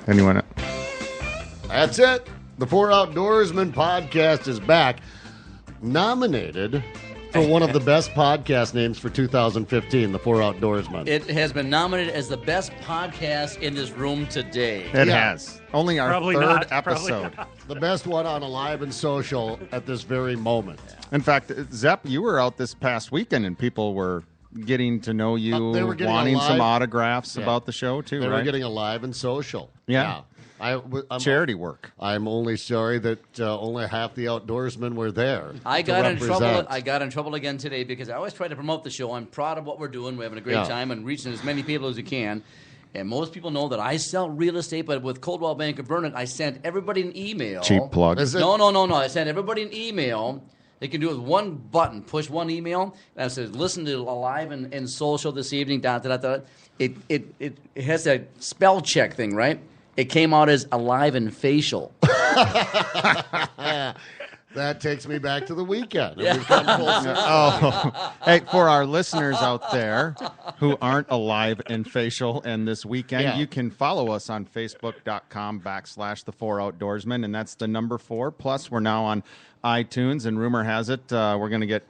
Anyone? That's it. The Four Outdoorsmen podcast is back. Nominated for one of the best podcast names for 2015, The Four Outdoorsmen. It has been nominated as the best podcast in this room today. It has. Only our Probably third not. episode. The best one on Alive and Social at this very moment. In fact, Zepp, you were out this past weekend and people were getting to know you, They were getting wanting some Alive. autographs Yeah. about the show, too, They right? were getting Alive and Social. Yeah. I'm charity work. I'm only sorry that only half the outdoorsmen were there. I to got in trouble. represent. I got in trouble again today because I always try to promote the show. I'm proud of what we're doing. We're having a great Yeah. time and reaching as many people as we can. And most people know that I sell real estate, but with Coldwell Banker Vernon, I sent everybody an email. Cheap plug. Is it- No. I sent everybody an email. They can do it with one button. Push one email. And I said, listen to Alive and Social this evening. It has that spell check thing, right? It came out as Alive and Facial. That takes me back to the weekend. And we've come full circle. Oh, hey, for our listeners out there who aren't alive and facial and this weekend, Yeah. you can follow us on Facebook.com/The Four Outdoorsmen, and that's the number 4. Plus, we're now on iTunes, and rumor has it we're going to get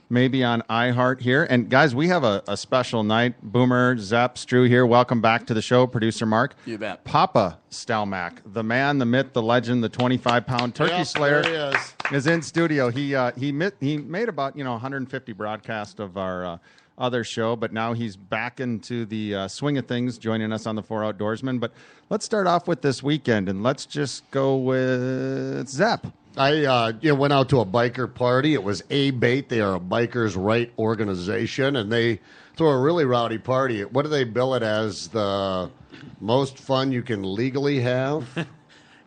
maybe on iHeart here. And guys, we have a special night. Boomer, Zepp, Drew here. Welcome back to the show, producer Mark. You bet. Papa Stelmach, the man, the myth, the legend, the 25-pound turkey Yep, slayer, there he is in studio. He made about 150 broadcasts of our other show, but now he's back into the swing of things, joining us on the Four Outdoorsmen. But let's start off with this weekend, and let's just go with Zepp. I went out to a biker party. It was A-Bait. They are a bikers' right organization, and they throw a really rowdy party. What do they bill it as? The most fun you can legally have?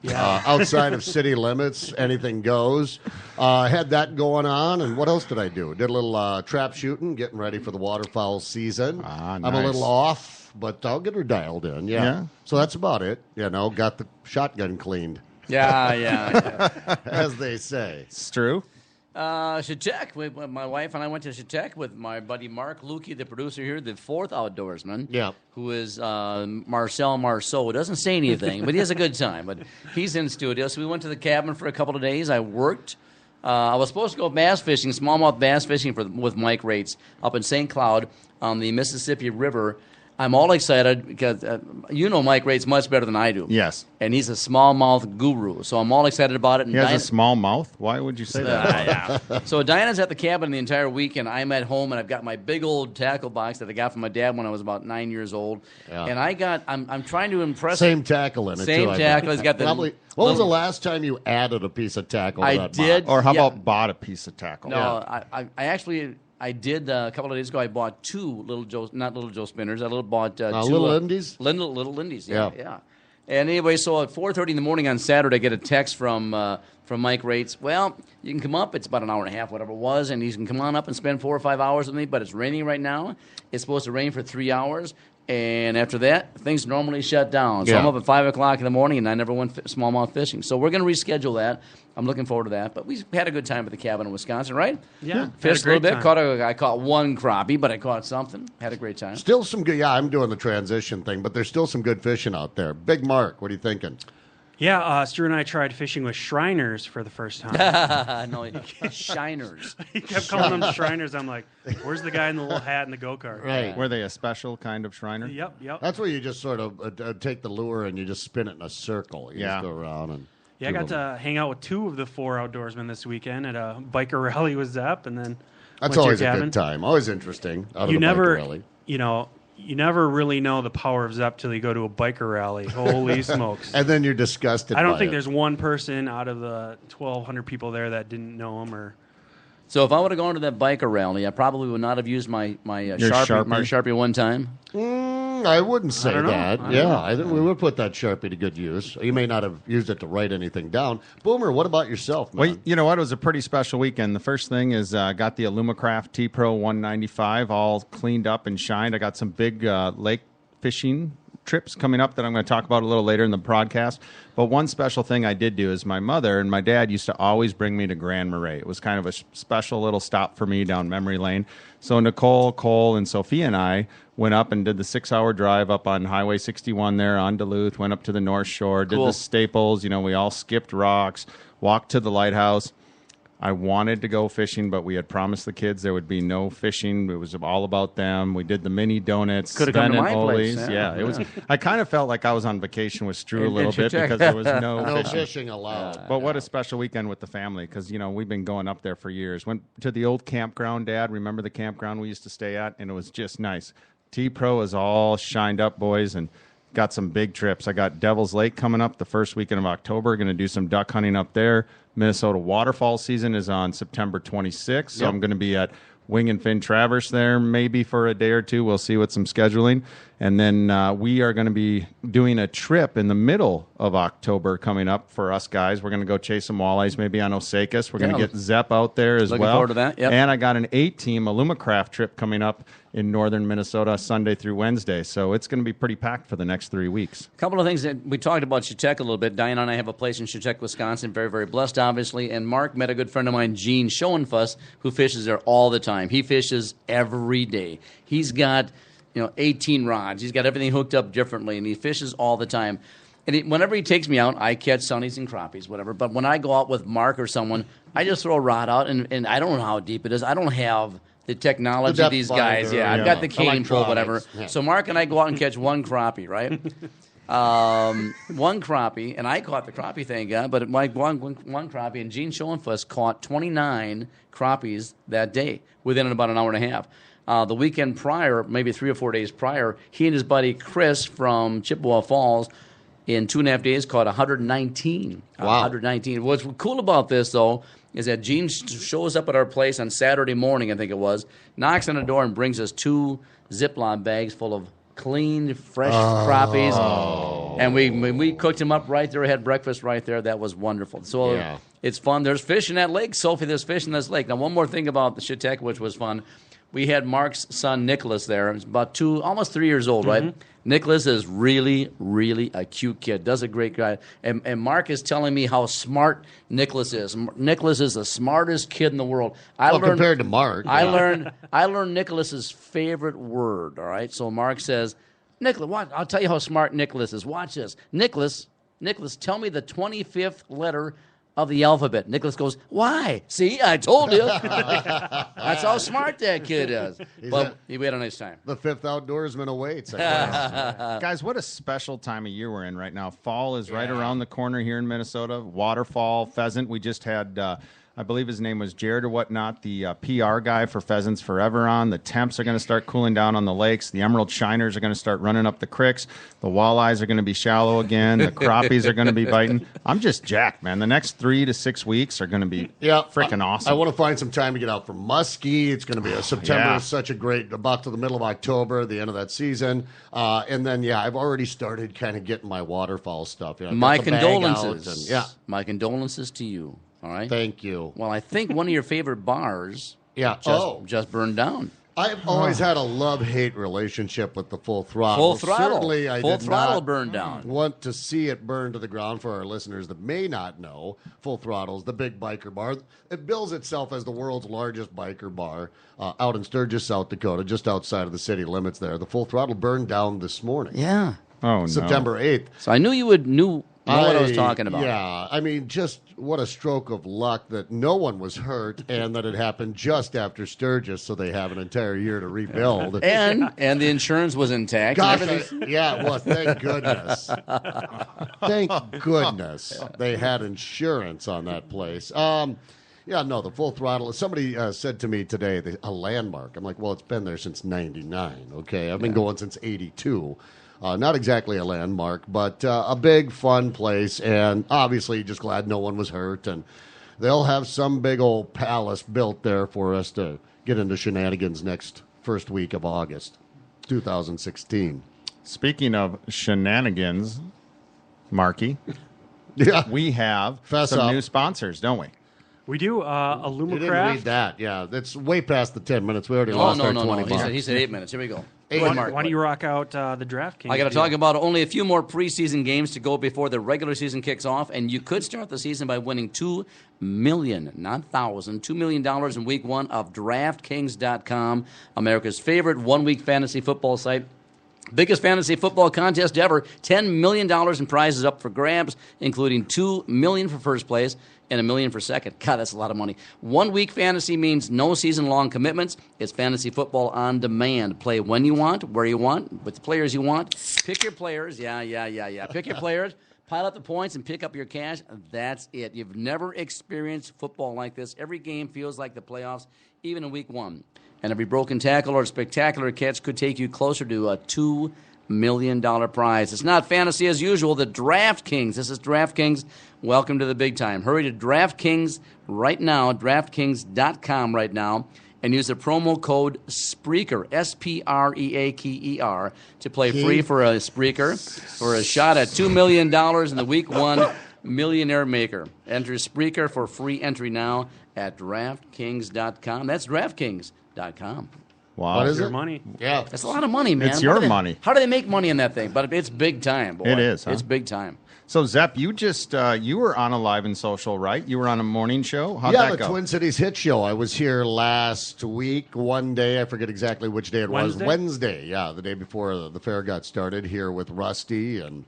Outside of city limits, anything goes. Had that going on, and what else did I do? Did a little trap shooting, getting ready for the waterfowl season. Ah, I'm a nice. little off, but I'll get her dialed in. Yeah. So that's about it. Got the shotgun cleaned, Yeah. as they say. It's true. Chetek. My wife and I went to Chetek with my buddy Mark Lukey, the producer here, the 4th outdoorsman. Yeah. Who is Marcel Marceau. Doesn't say anything, but he has a good time. But he's in studio, so we went to the cabin for a couple of days. I worked. I was supposed to go bass fishing, smallmouth bass fishing with Mike Rates up in St. Cloud on the Mississippi River. I'm all excited because Mike Rates much better than I do. Yes. And he's a smallmouth guru, so I'm all excited about it. And He has a small mouth. Why would you say that? yeah. So Diana's at the cabin the entire week, and I'm at home, and I've got my big old tackle box that I got from my dad when I was about 9 years old. Yeah. And I'm trying to impress. Same tackle in it, Same too. I tackle. think. He's got the Probably. What was the little- last time you added a piece of tackle to I that did. box? Or how Yeah. about bought a piece of tackle? No, I actually did a couple of days ago. I bought two not Little Joe spinners. I bought two Little Indies? Little Indies. Yeah. Yeah. And anyway, so at 4:30 in the morning on Saturday, I get a text from Mike Rates. Well, you can come up. It's about an hour and a half, whatever it was, and you can come on up and spend 4 or 5 hours with me. But it's raining right now. It's supposed to rain for 3 hours. And after that, things normally shut down. So Yeah. I'm up at 5 o'clock in the morning, and I never went smallmouth fishing. So we're going to reschedule that. I'm looking forward to that. But we had a good time at the cabin in Wisconsin, right? Yeah. Fished a little bit. I caught one crappie, but I caught something. Had a great time. Still some good. Yeah, I'm doing the transition thing, but there's still some good fishing out there. Big Mark, what are you thinking? Yeah, Stu and I tried fishing with Shriners for the first time. No, shiners. He kept calling them Shriners. I'm like, where's the guy in the little hat and the go-kart? Right. Were they a special kind of Shriner? Yep. That's where you just sort of take the lure and you just spin it in a circle. You Yeah. just go around and. Yeah, I got to hang out with 2 of the 4 outdoorsmen this weekend at a biker rally with Zepp, and then That's went to always your a cabin. good time. Always interesting. Out of You the biker never, rally. you never really know the power of Zepp till you go to a biker rally. Holy smokes! And then you're disgusted. I don't by think it. there's one person out of the 1,200 people there that didn't know him or. So if I would have gone to that biker rally, I probably would not have used my Your Sharpie one time. I wouldn't say don't know. that. I don't know. I think we would put that Sharpie to good use. You may not have used it to write anything down. Boomer, what about yourself, man? Well, you know what? It was a pretty special weekend. The first thing is got the Alumacraft T-Pro 195 all cleaned up and shined. I got some big lake fishing trips coming up that I'm going to talk about a little later in the podcast. But one special thing I did do is my mother and my dad used to always bring me to Grand Marais. It was kind of a special little stop for me down memory lane. So Nicole, Cole, and Sophia and I went up and did the 6-hour drive up on Highway 61 there on Duluth, went up to the North Shore, did Cool. the Staples. We all skipped rocks, walked to the lighthouse. I wanted to go fishing, but we had promised the kids there would be no fishing. It was all about them. We did the mini donuts. Coulda come to Sven and my place, Ole's. yeah. It was. I kind of felt like I was on vacation with Stu a In little bit Chetek. because there was no No fishing. fishing allowed. But what a special weekend with the family because, we've been going up there for years. Went to the old campground, Dad. Remember the campground we used to stay at? And it was just nice. T-Pro is all shined up, boys, and got some big trips. I got Devil's Lake coming up the first weekend of October. Going to do some duck hunting up there. Minnesota waterfall season is on September 26th. So I'm going to be at Wing and Fin Traverse there maybe for a day or two. We'll see with some scheduling. And then we are going to be doing a trip in the middle of October coming up for us guys. We're going to go chase some walleyes maybe on Osakis. We're going to Yeah. get Zepp out there as Looking well. forward to that, yep. And I got an 8-team Alumacraft trip coming up in northern Minnesota Sunday through Wednesday. So it's going to be pretty packed for the next 3 weeks. A couple of things that we talked about Chetek a little bit. Diana and I have a place in Chetek, Wisconsin. Very, very blessed, obviously. And Mark met a good friend of mine, Gene Schoenfuss, who fishes there all the time. He fishes every day. He's got 18 rods. He's got everything hooked up differently, and he fishes all the time. And whenever he takes me out, I catch sunnies and crappies, whatever. But when I go out with Mark or someone, I just throw a rod out, and I don't know how deep it is. I don't have the technology The of these depth guys. finder, Yeah, I've yeah. got the cane pole, whatever. Electronics, yeah. So Mark and I go out and catch one crappie, right? One crappie, and I caught the crappie, thank God, but one crappie, and Gene Schoenfuss caught 29 crappies that day within about an hour and a half. The weekend prior, maybe 3 or 4 days prior, he and his buddy Chris from Chippewa Falls in 2.5 days caught 119. Wow. 119. What's cool about this, though, is that Gene shows up at our place on Saturday morning, I think it was, knocks on the door and brings us 2 Ziploc bags full of clean, fresh crappies. And we cooked them up right there, had breakfast right there. That was wonderful. So Yeah. it's fun. There's fish in that lake, Sophie. There's fish in this lake. Now, one more thing about the Chetek, which was fun. We had Mark's son, Nicholas, there. He's about 2, almost 3 years old, right? Nicholas is really, really a cute kid. Does a great guy. And Mark is telling me how smart Nicholas is. Nicholas is the smartest kid in the world. Compared to Mark. I yeah. learned Nicholas's favorite word, all right? So Mark says, Nicholas, what? I'll tell you how smart Nicholas is. Watch this. Nicholas, tell me the 25th letter of the alphabet. Nicholas goes, why? See, I told you. That's how smart that kid is. But we had a nice time. The fifth outdoorsman awaits. I guess. Guys, what a special time of year we're in right now. Fall is right around the corner here in Minnesota. Waterfall, pheasant. We just had, I believe his name was Jared or whatnot, the PR guy for Pheasants Forever on. The temps are going to start cooling down on the lakes. The emerald shiners are going to start running up the creeks. The walleyes are going to be shallow again. The crappies are going to be biting. I'm just jacked, man. The next 3 to 6 weeks are going to be freaking awesome. I want to find some time to get out for muskie. It's going to be September Yeah. is such a great, about to the middle of October, the end of that season. And then, I've already started kind of getting my waterfall stuff. I've got My the bag out condolences. and- My condolences to you. All right. Thank you. Well, I think one of your favorite bars Yeah. just burned down. I've always had a love-hate relationship with the Full Throttle. Full Throttle. Certainly, I Full did Throttle not burned down. want to see it burn to the ground. For our listeners that may not know, Full Throttle's the big biker bar. It bills itself as the world's largest biker bar out in Sturgis, South Dakota, just outside of the city limits there. The Full Throttle burned down this morning, Yeah. Oh, no. September 8th. So I knew you would know what I was talking about. Yeah, I mean, just what a stroke of luck that no one was hurt and that it happened just after Sturgis, so they have an entire year to rebuild. And the insurance was intact. Gosh, well, thank goodness. Thank goodness they had insurance on that place. The Full Throttle. Somebody said to me today, a landmark. I'm like, well, it's been there since 99, okay? I've been going since 82. Not exactly a landmark, but a big, fun place, and obviously just glad no one was hurt. And they'll have some big old palace built there for us to get into shenanigans next first week of August, 2016. Speaking of shenanigans, Marky, Yeah, we have Fess some up. new sponsors, don't we? We do you didn't read Alumacraft. that. Yeah, that's way past the 10 minutes. We already Oh, lost no, our no, 20 no. bucks. He said 8 minutes. Here we go. Mark. Why don't you rock out the DraftKings? I got to deal? talk about only a few more preseason games to go before the regular season kicks off, and you could start the season by winning $2 million, not $1,000, $2 million in Week 1 of DraftKings.com, America's favorite one-week fantasy football site. Biggest fantasy football contest ever. $10 million in prizes up for grabs, including $2 million for first place and $1 million for second. God, that's a lot of money. 1 week fantasy means no season-long commitments. It's fantasy football on demand. Play when you want, where you want, with the players you want. Pick your players. Yeah. Pick your players. Pile up the points and pick up your cash. That's it. You've never experienced football like this. Every game feels like the playoffs, even in Week 1. And every broken tackle or spectacular catch could take you closer to a $2 million prize. It's not fantasy as usual. The DraftKings. This is DraftKings. Welcome to the big time. Hurry to DraftKings right now, DraftKings.com right now, and use the promo code SPREAKER, SPREAKER, to play free for a Spreaker for a shot at $2 million in the Week 1 Millionaire Maker. Enter Spreaker for free entry now at DraftKings.com. That's DraftKings.com. Wow. What is Your it? money. Yeah. That's a lot of money, man. It's your How do they- money. How do they make money in that thing? But it's big time, boy. It is, huh? It's big time. So, Zepp, you just you were on Alive and Social, right? You were on a morning show. How'd Yeah, that the go? Twin Cities Hit Show. I was here last week, one day. I forget exactly which day it was. Wednesday, yeah, the day before the fair got started, here with Rusty and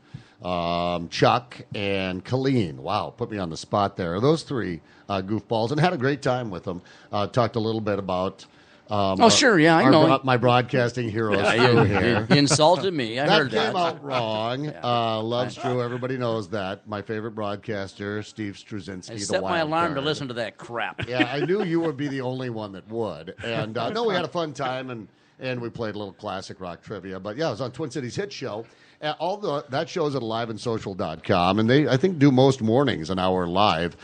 Chuck and Colleen. Wow, put me on the spot there. Those three goofballs, and had a great time with them. Talked a little bit about Sure, yeah, I know. my broadcasting heroes Yeah, through you here. insulted me. I That heard came that. out wrong. Love's true. Everybody knows that. My favorite broadcaster, Steve Struzinski. I the set my wild alarm to card. listen to that crap. Yeah, I knew you would be the only one that would. And no, we had a fun time, and we played a little classic rock trivia. But yeah, it was on Twin Cities Hit Show. That show's at aliveandsocial.com, and they, I think, do most mornings an hour live.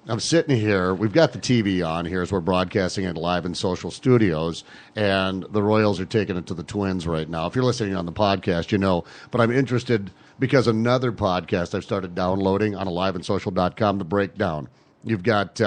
I'm sitting here. We've got the TV on here as we're broadcasting at Live and Social Studios, and the Royals are taking it to the Twins right now. If you're listening on the podcast, you know. But I'm interested because another podcast I've started downloading on aliveandsocial.com to break down. You've got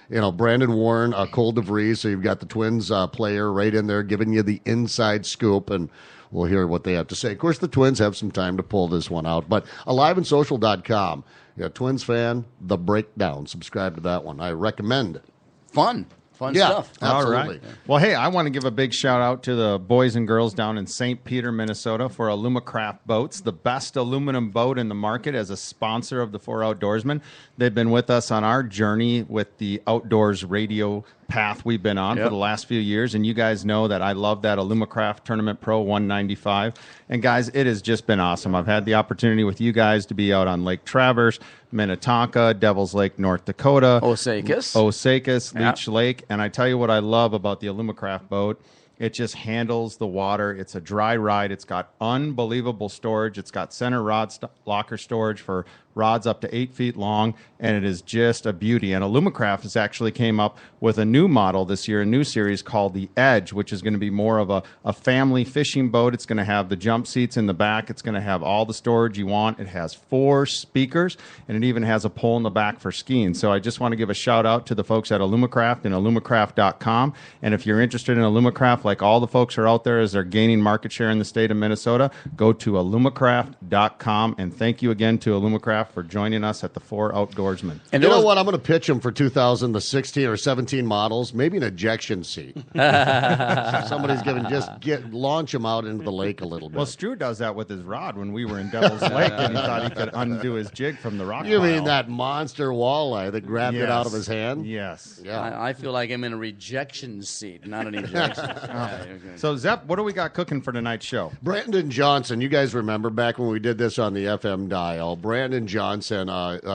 Brandon Warren, Cole DeVries, so you've got the Twins player right in there giving you the inside scoop, and we'll hear what they have to say. Of course, the Twins have some time to pull this one out, but aliveandsocial.com. Yeah, Twins fan, The Breakdown. Subscribe to that one. I recommend it. Fun stuff. Absolutely. All right. Well, hey, I want to give a big shout out to the boys and girls down in St. Peter, Minnesota for Alumacraft Boats, the best aluminum boat in the market as a sponsor of the Four Outdoorsmen. They've been with us on our journey with the outdoors radio path we've been on for the last few years, and you guys know that I love that Alumacraft Tournament Pro 195. And guys, it has just been awesome. I've had the opportunity with you guys to be out on Lake Traverse, Minnetonka, Devil's Lake, North Dakota, Osakis, Leech Lake, and I tell you what I love about the Alumacraft boat. It just handles the water. It's a dry ride. It's got unbelievable storage. It's got center rod locker storage for rods up to 8 feet long, and it is just a beauty. And Alumacraft has actually came up with a new model this year, a new series called the Edge, which is going to be more of a family fishing boat. It's going to have the jump seats in the back. It's going to have all the storage you want. It has 4 speakers, and it even has a pole in the back for skiing. So I just want to give a shout out to the folks at Alumacraft and alumacraft.com. And if you're interested in Alumacraft, like all the folks are out there as they're gaining market share in the state of Minnesota, go to alumacraft.com. And thank you again to Alumacraft for joining us at the Four Outdoorsmen. And you know what? I'm going to pitch them for 2016 or 17 models, maybe an ejection seat. Somebody's given, launch them out into the lake a little bit. Well, Stu does that with his rod when we were in Devil's Lake, and he thought he could undo his jig from the rock You pile. mean that monster walleye that grabbed it out of his hand? Yes. Yeah. I feel like I'm in a rejection seat, not an ejection. So, Zepp, what do we got cooking for tonight's show? Brandon Johnson, you guys remember back when we did this on the FM dial. Brandon Johnson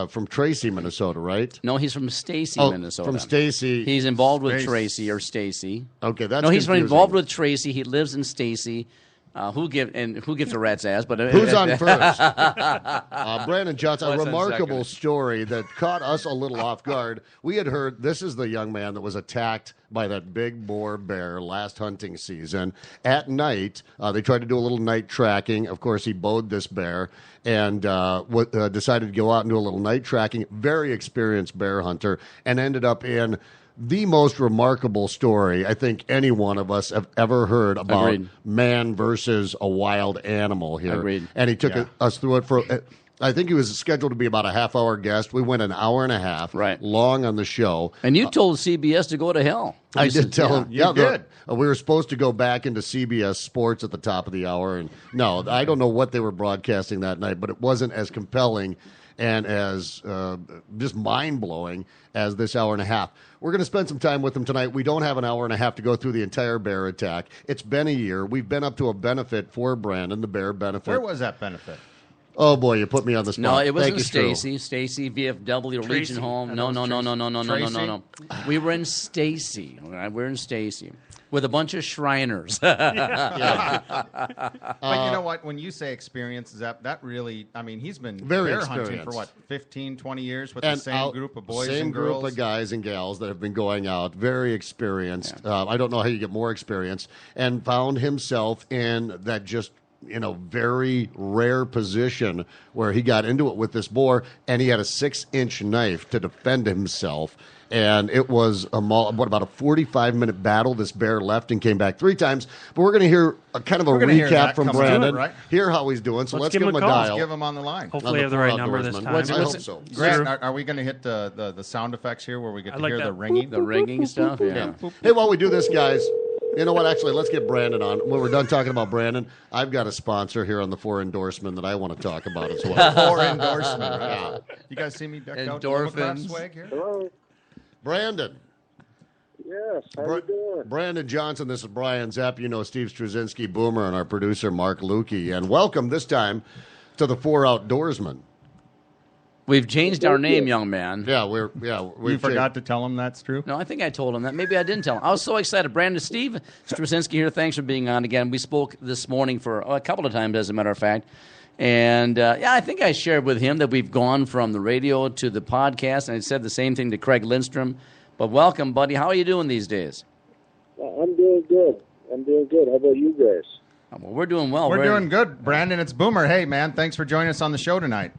from Tracy, Minnesota, right? No, he's from Stacy, Oh, Minnesota. from Stacy. He's involved with Stacy. Tracy or Stacy. Okay, that's No, he's confusing. involved with Tracy. He lives in Stacy. Who gives a rat's ass? But Who's on first? Brandon Johnson, a What's on remarkable second? story that caught us a little off guard. We had heard this is the young man that was attacked by that big boar bear last hunting season. At night, they tried to do a little night tracking. Of course, he bowed this bear and decided to go out and do a little night tracking. Very experienced bear hunter, and ended up in the most remarkable story I think any one of us have ever heard about Agreed. man versus a wild animal here. Agreed. And he took Yeah. us through it for. I think he was scheduled to be about a half-hour guest. We went an hour and a half, Right. long on the show. And you told CBS to go to hell. I You did said, tell yeah. him. You did. We were supposed to go back into CBS Sports at the top of the hour, and no, I don't know what they were broadcasting that night, but it wasn't as compelling and as just mind-blowing as this hour and a half. We're going to spend some time with him tonight. We don't have an hour and a half to go through the entire bear attack. It's been a year. We've been up to a benefit for Brandon, the bear benefit. Where was that benefit? Oh boy, you put me on the spot. No, it Thank wasn't you, Stu. Stacy. Stacy, VFW, Tracy. Legion Home. I No, know no, it's no, no, no, no, no, no, Tracy? no. We were in Stacy. All right, we're in Stacy with a bunch of Shriners. But you know what? When you say experience, that really, I mean, he's been Very bear hunting experienced. for what, 15, 20 years with And the same out- group of boys same and group girls. of guys and gals that have been going out, very experienced. I don't know how you get more experience, and found himself in that just very rare position where he got into it with this boar, and he had a 6-inch knife to defend himself. And it was about a 45-minute battle. This bear left and came back 3 times. But we're going to hear a kind of a We're gonna hear recap that from coming up, Brandon. right? Hear how he's doing. So let's give him a call. dial. Let's give him on the line. Hopefully, I have the Four right number this Outdoorsman. time. I hope so. Grant, are we going to hit the sound effects here where we get I to like hear that. the ringing? The ringing stuff. Yeah. Hey, while we do this, guys, you know what? Actually, let's get Brandon on. When we're done talking about Brandon, I've got a sponsor here on the 4 Endorsement that I want to talk about as well. For endorsement. Right? You guys see me decked out in Endorphins. Lumbercraft swag here? Hello. Brandon. Yes. How you doing? Brandon Johnson, this is Brian Zapp. You know Steve Struzinski, Boomer, and our producer, Mark Lukey. And welcome this time to the 4 Outdoorsman. We've changed our name, young man. Yeah, we You forgot to tell him that's true? No, I think I told him that. Maybe I didn't tell him. I was so excited. Brandon, Steve Struzinski here. Thanks for being on again. We spoke this morning for a couple of times, as a matter of fact. And, I think I shared with him that we've gone from the radio to the podcast, and I said the same thing to Craig Lindstrom. But welcome, buddy. How are you doing these days? I'm doing good. How about you guys? Well, we're doing well. We're doing good. Brandon, it's Boomer. Hey, man, thanks for joining us on the show tonight.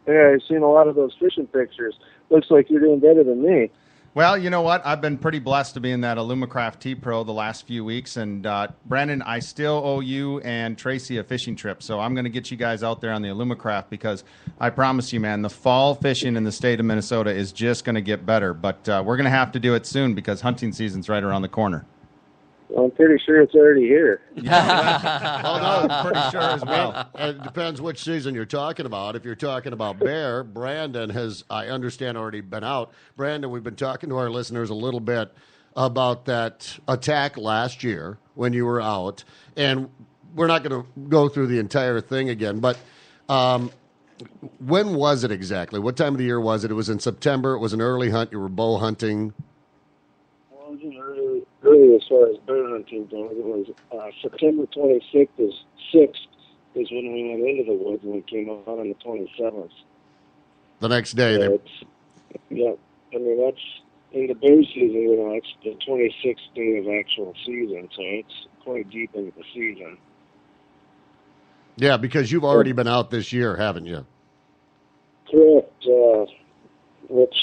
Yeah, I've seen a lot of those fishing pictures. Looks like you're doing better than me. Well, you know what? I've been pretty blessed to be in that Alumacraft T-Pro the last few weeks. And, Brandon, I still owe you and Tracy a fishing trip. So I'm going to get you guys out there on the Alumacraft because I promise you, man, the fall fishing in the state of Minnesota is just going to get better. But we're going to have to do it soon because hunting season's right around the corner. Well, I'm pretty sure it's already here. Oh, no. I'm pretty sure as well. It depends which season you're talking about. If you're talking about bear, Brandon has, I understand, already been out. Brandon, we've been talking to our listeners a little bit about that attack last year when you were out. And we're not going to go through the entire thing again, but when was it exactly? What time of the year was it? It was in September. It was an early hunt. You were bow hunting. Well, it was early as far as bear hunting goes. It was September 26th is when we went into the woods, and we came out on the 27th. The next day, So they, yeah, I mean, that's in the bear season, it's the 26th day of actual season, so it's quite deep into the season. yeah, because you've already been out this year, haven't you? Correct, which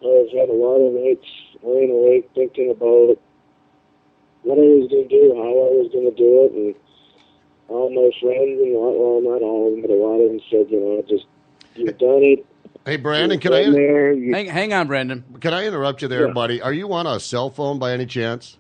I've had a lot of nights laying awake thinking about what I was going to do, how I was going to do it, and all my friends, and well, not all of them, but a lot of them said, just, you've done it. Hey, Brandon, You've been there, you- Hang on, Brandon. can I interrupt you there, Yeah. buddy? Are you on a cell phone by any chance?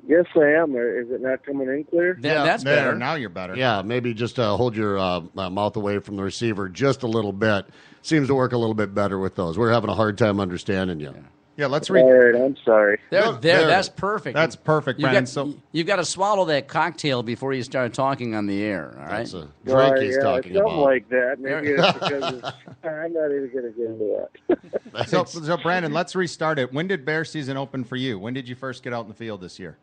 Yes, I am. Is it not coming in clear? That's There, better. now you're better. Yeah, maybe just hold your mouth away from the receiver just a little bit. Seems to work a little bit better with those. We're having a hard time understanding you. Yeah, let's All read. right, I'm sorry. There, No, there. there. That's perfect. That's perfect, You Brandon. got, So you've got to swallow that cocktail before you start talking on the air. All right. That's a drink he's talking something about. like that. Maybe it's because I'm not even going to get into that. So, Brandon, let's restart it. When did bear season open for you? When did you first get out in the field this year?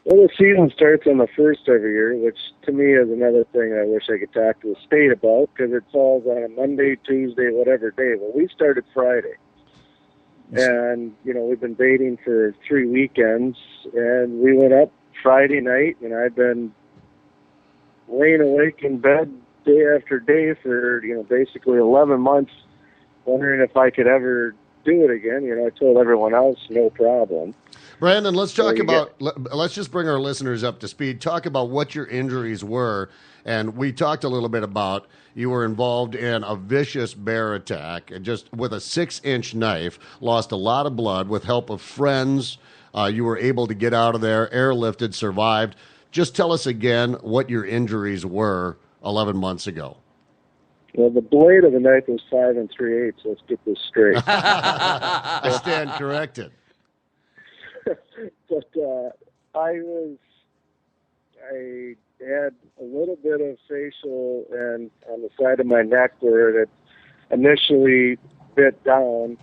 Well, the season starts on the first every year, which to me is another thing I wish I could talk to the state about because it falls on a Monday, Tuesday, whatever day. Well, we started Friday. And, we've been baiting for 3 weekends, and we went up Friday night, and I've been laying awake in bed day after day for, basically 11 months, wondering if I could ever do do it again. I told everyone else, no problem. Brandon, let's talk you about. Let's just bring our listeners up to speed. Talk about what your injuries were, and we talked a little bit about you were involved in a vicious bear attack, and just with a 6-inch knife, lost a lot of blood. With help of friends, you were able to get out of there, airlifted, survived. Just tell us again what your injuries were 11 months ago. Well, the blade of the knife was 5 3/8. Let's get this straight. I stand corrected. But I had a little bit of facial and on the side of my neck where it initially bit down,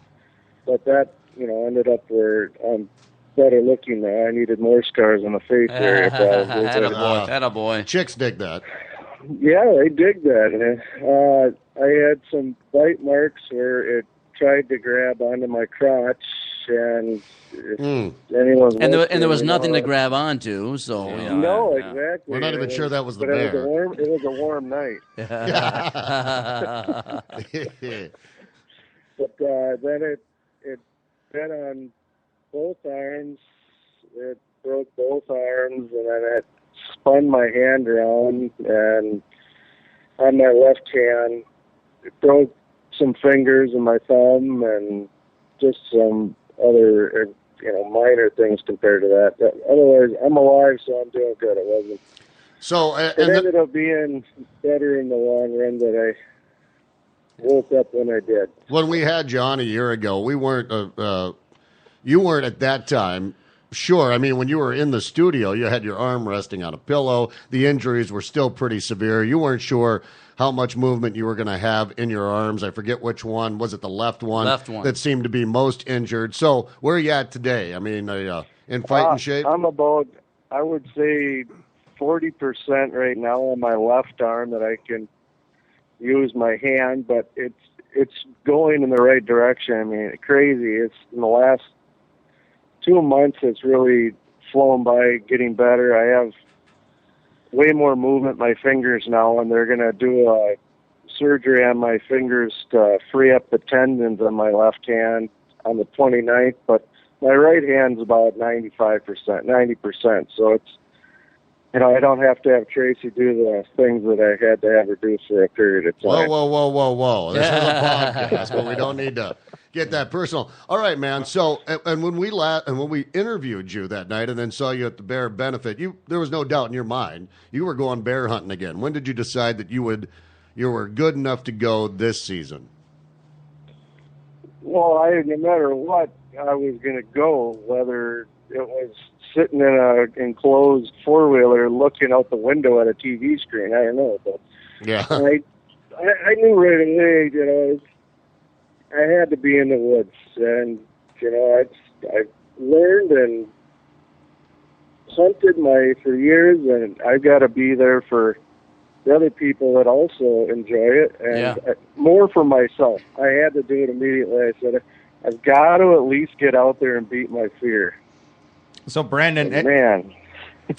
but that ended up where I'm better looking now. I needed more scars on the face area. Attaboy. Chicks dig that. Yeah, they dig that. I had some bite marks where it tried to grab onto my crotch, and anyone. And there was nothing to grab onto, so no, exactly. We're not even sure that was the but bear. It was a warm night. But then it bit on both arms. It broke both arms, and then it spun my hand around, and on my left hand, it broke some fingers in my thumb, and just some other, minor things compared to that. But otherwise, I'm alive, so I'm doing good. It wasn't. So it ended up being better in the long run that I woke up when I did. When we had John a year ago, we weren't. You weren't at that time. Sure, I mean, when you were in the studio, you had your arm resting on a pillow. The injuries were still pretty severe. You weren't sure how much movement you were going to have in your arms. I forget which one. Was it the left one? Left one. That seemed to be most injured. So where are you at today? I mean, in fighting shape? I'm about, I would say, 40% right now on my left arm that I can use my hand, but it's going in the right direction. I mean, it's crazy. It's in the last 2 months, it's really flown by, getting better. I have way more movement in my fingers now, and they're going to do a surgery on my fingers to free up the tendons on my left hand on the 29th, but my right hand's about 90%. So it's, I don't have to have Tracy do the things that I had to have her do for a period of time. Whoa. This is a podcast, but we don't need to get that personal. All right, man. So, and when we interviewed you that night and then saw you at the bear benefit, there was no doubt in your mind you were going bear hunting again. When did you decide that you were good enough to go this season? Well, no matter what, I was going to go, whether it was sitting in an enclosed four-wheeler looking out the window at a TV screen. I don't know, but yeah, I knew right away, I had to be in the woods, and I learned and hunted for years, and I got to be there for the other people that also enjoy it, and more for myself. I had to do it immediately. I said, I've got to at least get out there and beat my fear. So, Brandon, man,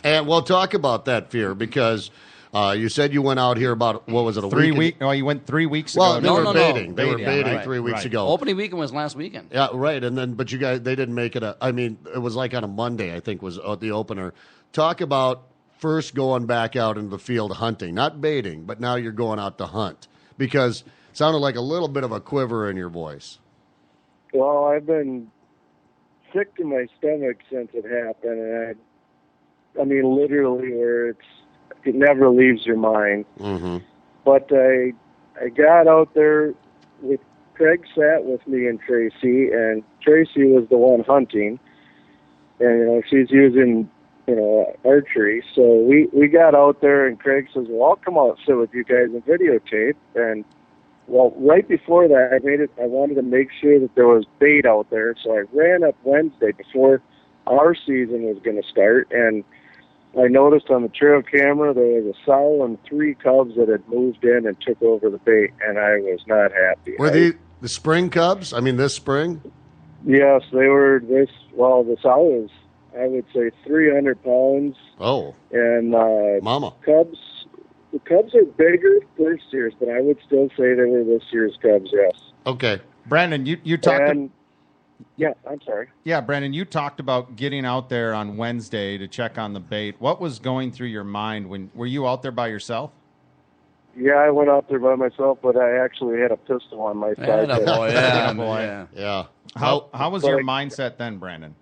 and we'll talk about that fear because you said you went out here about, what was it, a 3 week? weeks? No, you went 3 weeks well, ago. they were baiting. They were Baiting, baiting right, 3 weeks ago. Opening weekend was last weekend. Yeah, right. And then, but you guys, they didn't make it it was like on a Monday, I think, was the opener. Talk about first going back out into the field hunting, not baiting, but now you're going out to hunt, because it sounded like a little bit of a quiver in your voice. Well, I've been sick to my stomach since it happened, and I mean, literally, where it never leaves your mind. Mm-hmm. But I got out there with Craig sat with me and Tracy, and Tracy was the one hunting, and she's using archery. So we got out there, and Craig says, "Well, I'll come out and sit with you guys and videotape." And well, right before that, I wanted to make sure that there was bait out there, so I ran up Wednesday before our season was going to start, and I noticed on the trail camera there was a sow and 3 cubs that had moved in and took over the bait, and I was not happy. Were the spring cubs? I mean, this spring? Yes, they were. The sow was, I would say, 300 pounds. Oh, and mama. The cubs are bigger first years, but I would still say they were this year's cubs. Yes. Okay, Brandon, you talked. Yeah, I'm sorry. Yeah, Brandon, you talked about getting out there on Wednesday to check on the bait. What was going through your mind when were you out there by yourself? Yeah, I went out there by myself, but I actually had a pistol on my side. Attaboy, yeah, Boy. yeah. Yeah. How was your mindset then, Brandon?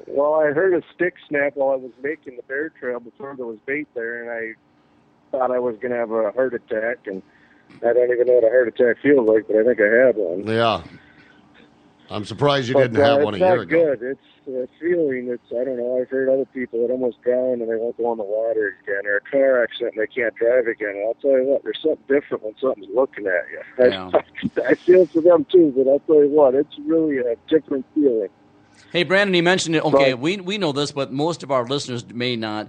Well, I heard a stick snap while I was making the bear trail before there was bait there, and I thought I was going to have a heart attack, and I don't even know what a heart attack feels like, but I think I had one. Yeah. I'm surprised you didn't have one a year ago. It's not good. It's a feeling. I don't know. I've heard other people that almost drown and they won't go in the water again, or a car accident and they can't drive again. I'll tell you what, there's something different when something's looking at you. Yeah. I feel for them too, but I'll tell you what, it's really a different feeling. Hey, Brandon, you mentioned it. Okay, we know this, but most of our listeners may not.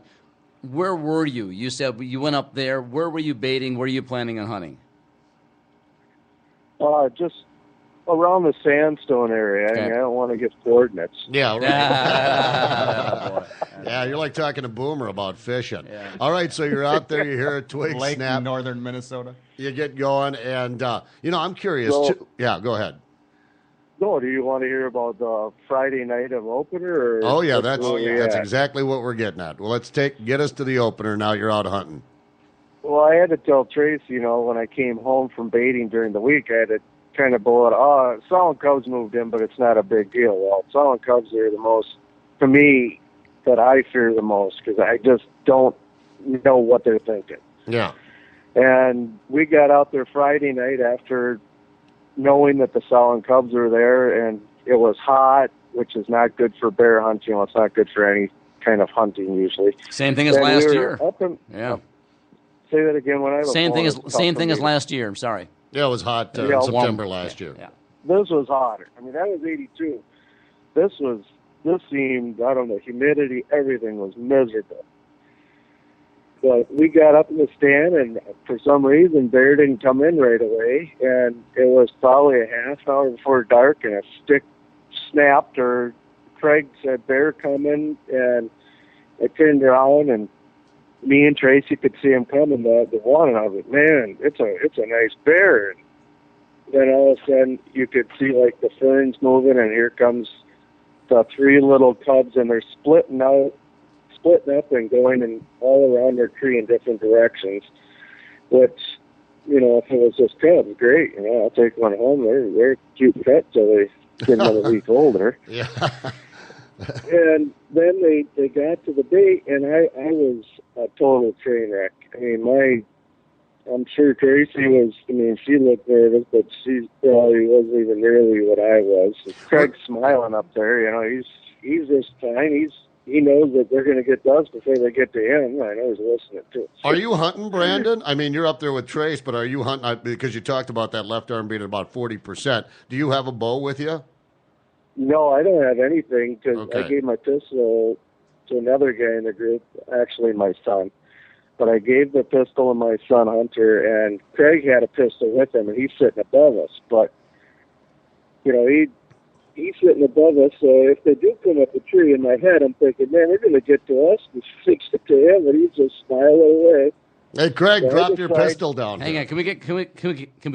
Where were you? You said you went up there. Where were you baiting? Where are you planning on hunting? Just around the sandstone area. Okay. I mean, I don't want to get coordinates. Yeah, right. Boy. Yeah, you're like talking to Boomer about fishing. Yeah. All right, so you're out there, you hear a twig Lake snap, in northern Minnesota. you get going, and, I'm curious. So- too. Yeah, go ahead. No, do you want to hear about the Friday night of opener? Or Oh, yeah, what's that's really that's at? exactly what we're getting at. Well, get us to the opener. Now you're out hunting. Well, I had to tell Tracy, when I came home from baiting during the week, I had to kind of blow it. Solid Cubs moved in, but it's not a big deal. Well, Solid Cubs are the most, to me, that I fear the most because I just don't know what they're thinking. Yeah. And we got out there Friday night after knowing that the Solid Cubs were there, and it was hot, which is not good for bear hunting. Well, it's not good for any kind of hunting usually. Same thing as And last we were year. up in, Yeah. Say that again. When I was Same thing as it's tough same for thing as me. last year. I'm sorry. Yeah, it was hot in Yeah, September Warm. last year. Yeah. This was hotter. I mean, that was 82. This seemed, I don't know, humidity, everything was miserable. But we got up in the stand, and for some reason, bear didn't come in right away. And it was probably a half hour before dark, and a stick snapped, or Craig said, bear coming, and I turned around, and me and Tracy could see him coming, the one, and I was like, man, it's a nice bear. And then all of a sudden, you could see, like, the ferns moving, and here comes the three little cubs, and they're splitting up and going in all around their tree in different directions, which, if it was just cubs, great. I'll take one home. They're cute pets till they get another week older. Yeah. And then they got to the bait, and I was a total train wreck. I mean, I'm sure Tracy was, she looked nervous, but she probably wasn't even nearly what I was. Craig's smiling up there, he's just fine. He knows that they're going to get to us before they get to him. I know he's listening too. Are you hunting, Brandon? I mean, you're up there with Trace, but are you hunting? Because you talked about that left arm being about 40%. Do you have a bow with you? No, I don't have anything because Okay. I gave my pistol to another guy in the group, actually my son. But I gave the pistol to my son, Hunter, and Craig had a pistol with him, and he's sitting above us. But, he's sitting above us, so if they do come up the tree, in my head, I'm thinking, man, they're going to get to us and fix it to him, and he's just smiling away. Hey, Craig, Yeah, I drop just your tried- pistol down. Hang here. on. Can we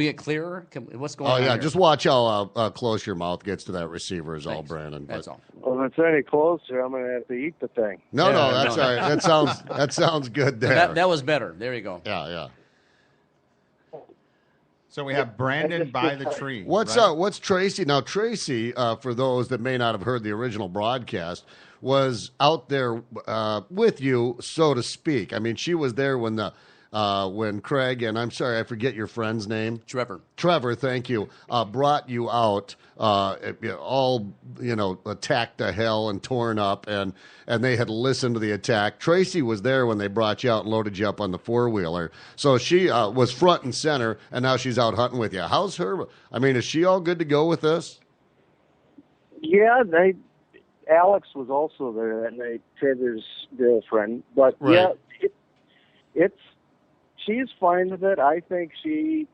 get clearer? What's going Oh, on? yeah, here? just watch how close your mouth gets to that receiver is all, Thanks. Brandon. That's But- all. Well, if it's any closer, I'm going to have to eat the thing. No, Yeah, that's no. all right. That sounds good there. That was better. There you go. Yeah. So we have Brandon by the tree. What's right? What's Tracy? Now, Tracy, for those that may not have heard the original broadcast, was out there with you, so to speak. I mean, she was there when Craig, and I'm sorry, I forget your friend's name. Trevor, thank you, brought you out, all, attacked to hell and torn up, and they had listened to the attack. Tracy was there when they brought you out and loaded you up on the four-wheeler. So she was front and center, and now she's out hunting with you. How's her? I mean, is she all good to go with this? Yeah, Alex was also there that night, Trevor's girlfriend. But, Right. yeah, she's fine with it. I think she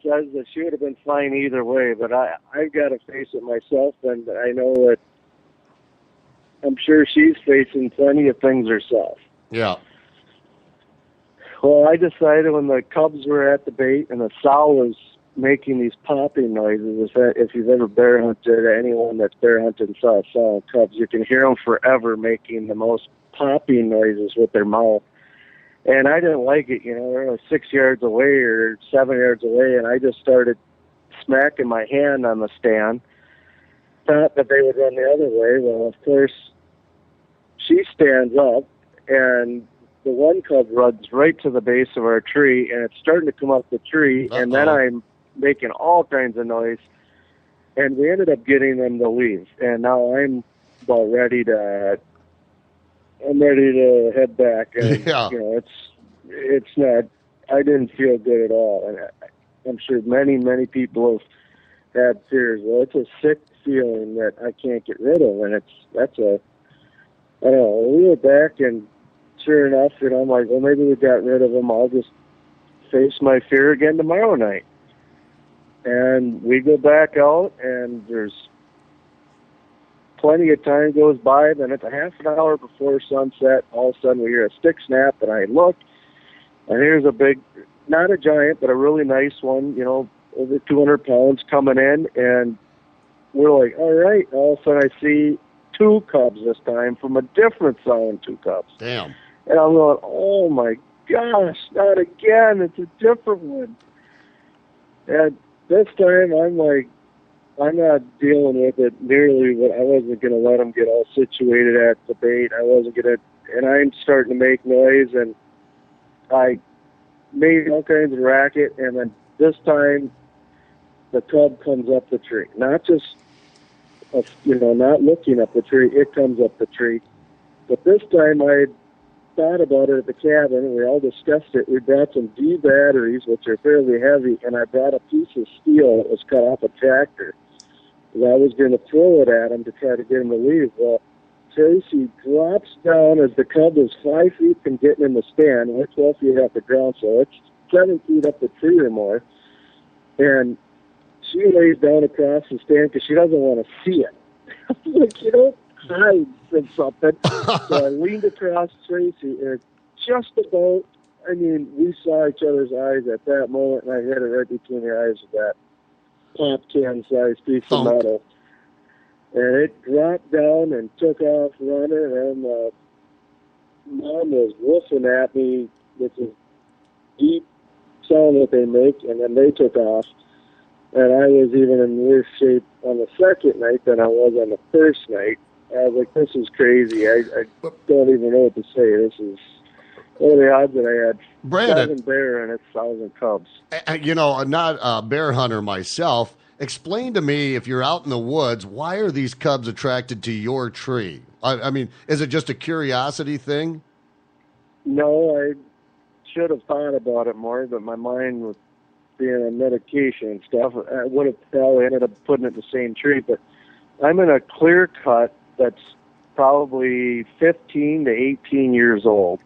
says that she would have been fine either way, but I've got to face it myself, and I know that I'm sure she's facing plenty of things herself. Yeah. Well, I decided when the cubs were at the bait and the sow was making these popping noises. If you've ever bear hunted, anyone that's bear hunted and saw sow cubs, you can hear them forever making the most popping noises with their mouth. And I didn't like it, you know. They're like 6 yards away or 7 yards away, and I just started smacking my hand on the stand. Thought that they would run the other way. Well, of course, she stands up, and the one cub runs right to the base of our tree, and it's starting to come up the tree, and then I'm making all kinds of noise, and we ended up getting them to leave. And now I'm about ready to head back, and you know, it's not. I didn't feel good at all, and I'm sure many people have had fears. Well, it's a sick feeling that I can't get rid of, and I don't know. We were back, and sure enough, you know, I'm like, well, maybe we got rid of them. I'll just face my fear again tomorrow night. And we go back out, and there's plenty of time goes by. Then it's a half an hour before sunset. All of a sudden, we hear a stick snap, and I look, and here's a big, not a giant, but a really nice one, you know, over 200 pounds coming in, and we're like, all right. All of a sudden, I see 2 cubs this time from a different sow and 2 cubs. Damn. And I'm going, oh my gosh, not again. It's a different one. And this time, I'm like, I'm not dealing with it nearly. But I wasn't going to let them get all situated at the bait. I wasn't going to, and I'm starting to make noise, and I made all kinds of racket. And then this time, the cub comes up the tree. Not just, you know, not looking up the tree. It comes up the tree. But this time, I thought about it at the cabin, and we all discussed it. We brought some D batteries, which are fairly heavy, and I brought a piece of steel that was cut off a tractor. And I was going to throw it at him to try to get him to leave. Well, Tracy drops down as the cub is 5 feet from getting in the stand. We're 12 feet off the ground, so it's 7 feet up the tree or more. And she lays down across the stand because she doesn't want to see it. I was like, you know, hide from something. So I leaned across Tracy, and just about, I mean, we saw each other's eyes at that moment, and I hit it right between the eyes with that pop can-sized piece of metal. And it dropped down and took off running, and Mom was woofing at me with this deep sound that they make, and then they took off. And I was even in worse shape on the second night than I was on the first night. I was like, this is crazy. I don't even know what to say. This is, what are the odds that I had Brandon, 7 bear and 1,000 cubs? You know, I'm not a bear hunter myself. Explain to me, if you're out in the woods, why are these cubs attracted to your tree? I mean, is it just a curiosity thing? No, I should have thought about it more, but my mind was being on medication and stuff. I would have probably ended up putting it in the same tree, but I'm in a clear cut that's probably 15 to 18 years old,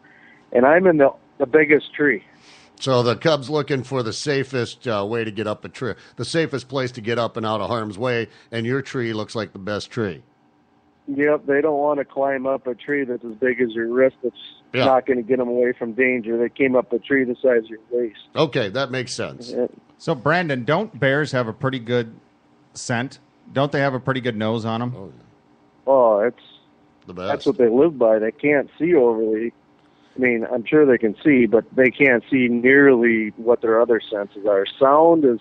and I'm in the biggest tree. So the cub's looking for the safest way to get up a tree, the safest place to get up and out of harm's way, and your tree looks like the best tree. Yep, they don't want to climb up a tree that's as big as your wrist. That's not going to get them away from danger. They came up a tree the size of your waist. Okay, that makes sense. Yeah. So, Brandon, don't bears have a pretty good scent? Don't they have a pretty good nose on them? Oh, it's the best. That's what they live by. They can't see overly. I mean, I'm sure they can see, but they can't see nearly what their other senses are. Sound is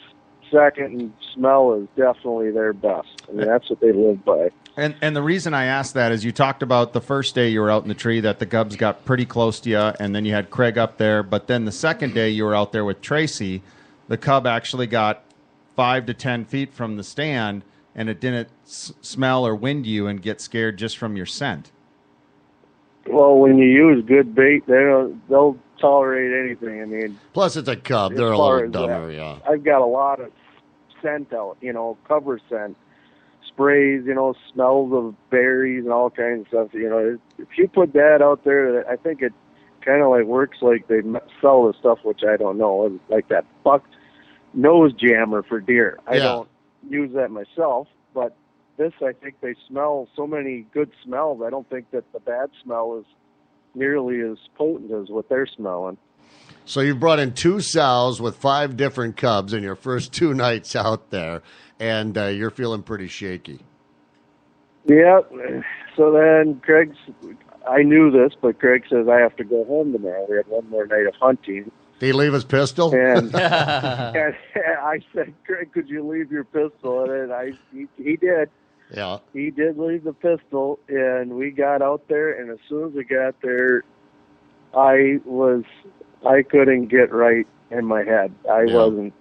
second, and smell is definitely their best. I mean, that's what they live by. And the reason I asked that is you talked about the first day you were out in the tree that the cubs got pretty close to you, and then you had Craig up there. But then the second day you were out there with Tracy, the cub actually got 5 to 10 feet from the stand, and it didn't smell or wind you and get scared just from your scent. Well, when you use good bait, they'll tolerate anything. I mean, plus it's a cub; they're a little dumber. Yeah, I've got a lot of scent out, cover scent, sprays, smells of berries and all kinds of stuff. If you put that out there, I think it kind of like works like they sell the stuff, which I don't know, like that buck nose jammer for deer. I don't use that myself, but this, I think they smell so many good smells. I don't think that the bad smell is nearly as potent as what they're smelling. So you've brought in 2 sows with 5 different cubs in your first 2 nights out there, and you're feeling pretty shaky. Yep. So then I knew this, but Craig says I have to go home tomorrow. We had one more night of hunting. Did he leave his pistol? And, and I said, Craig, could you leave your pistol? And then he did. Yeah. He did leave the pistol, and we got out there, and as soon as we got there, I couldn't get right in my head. I wasn't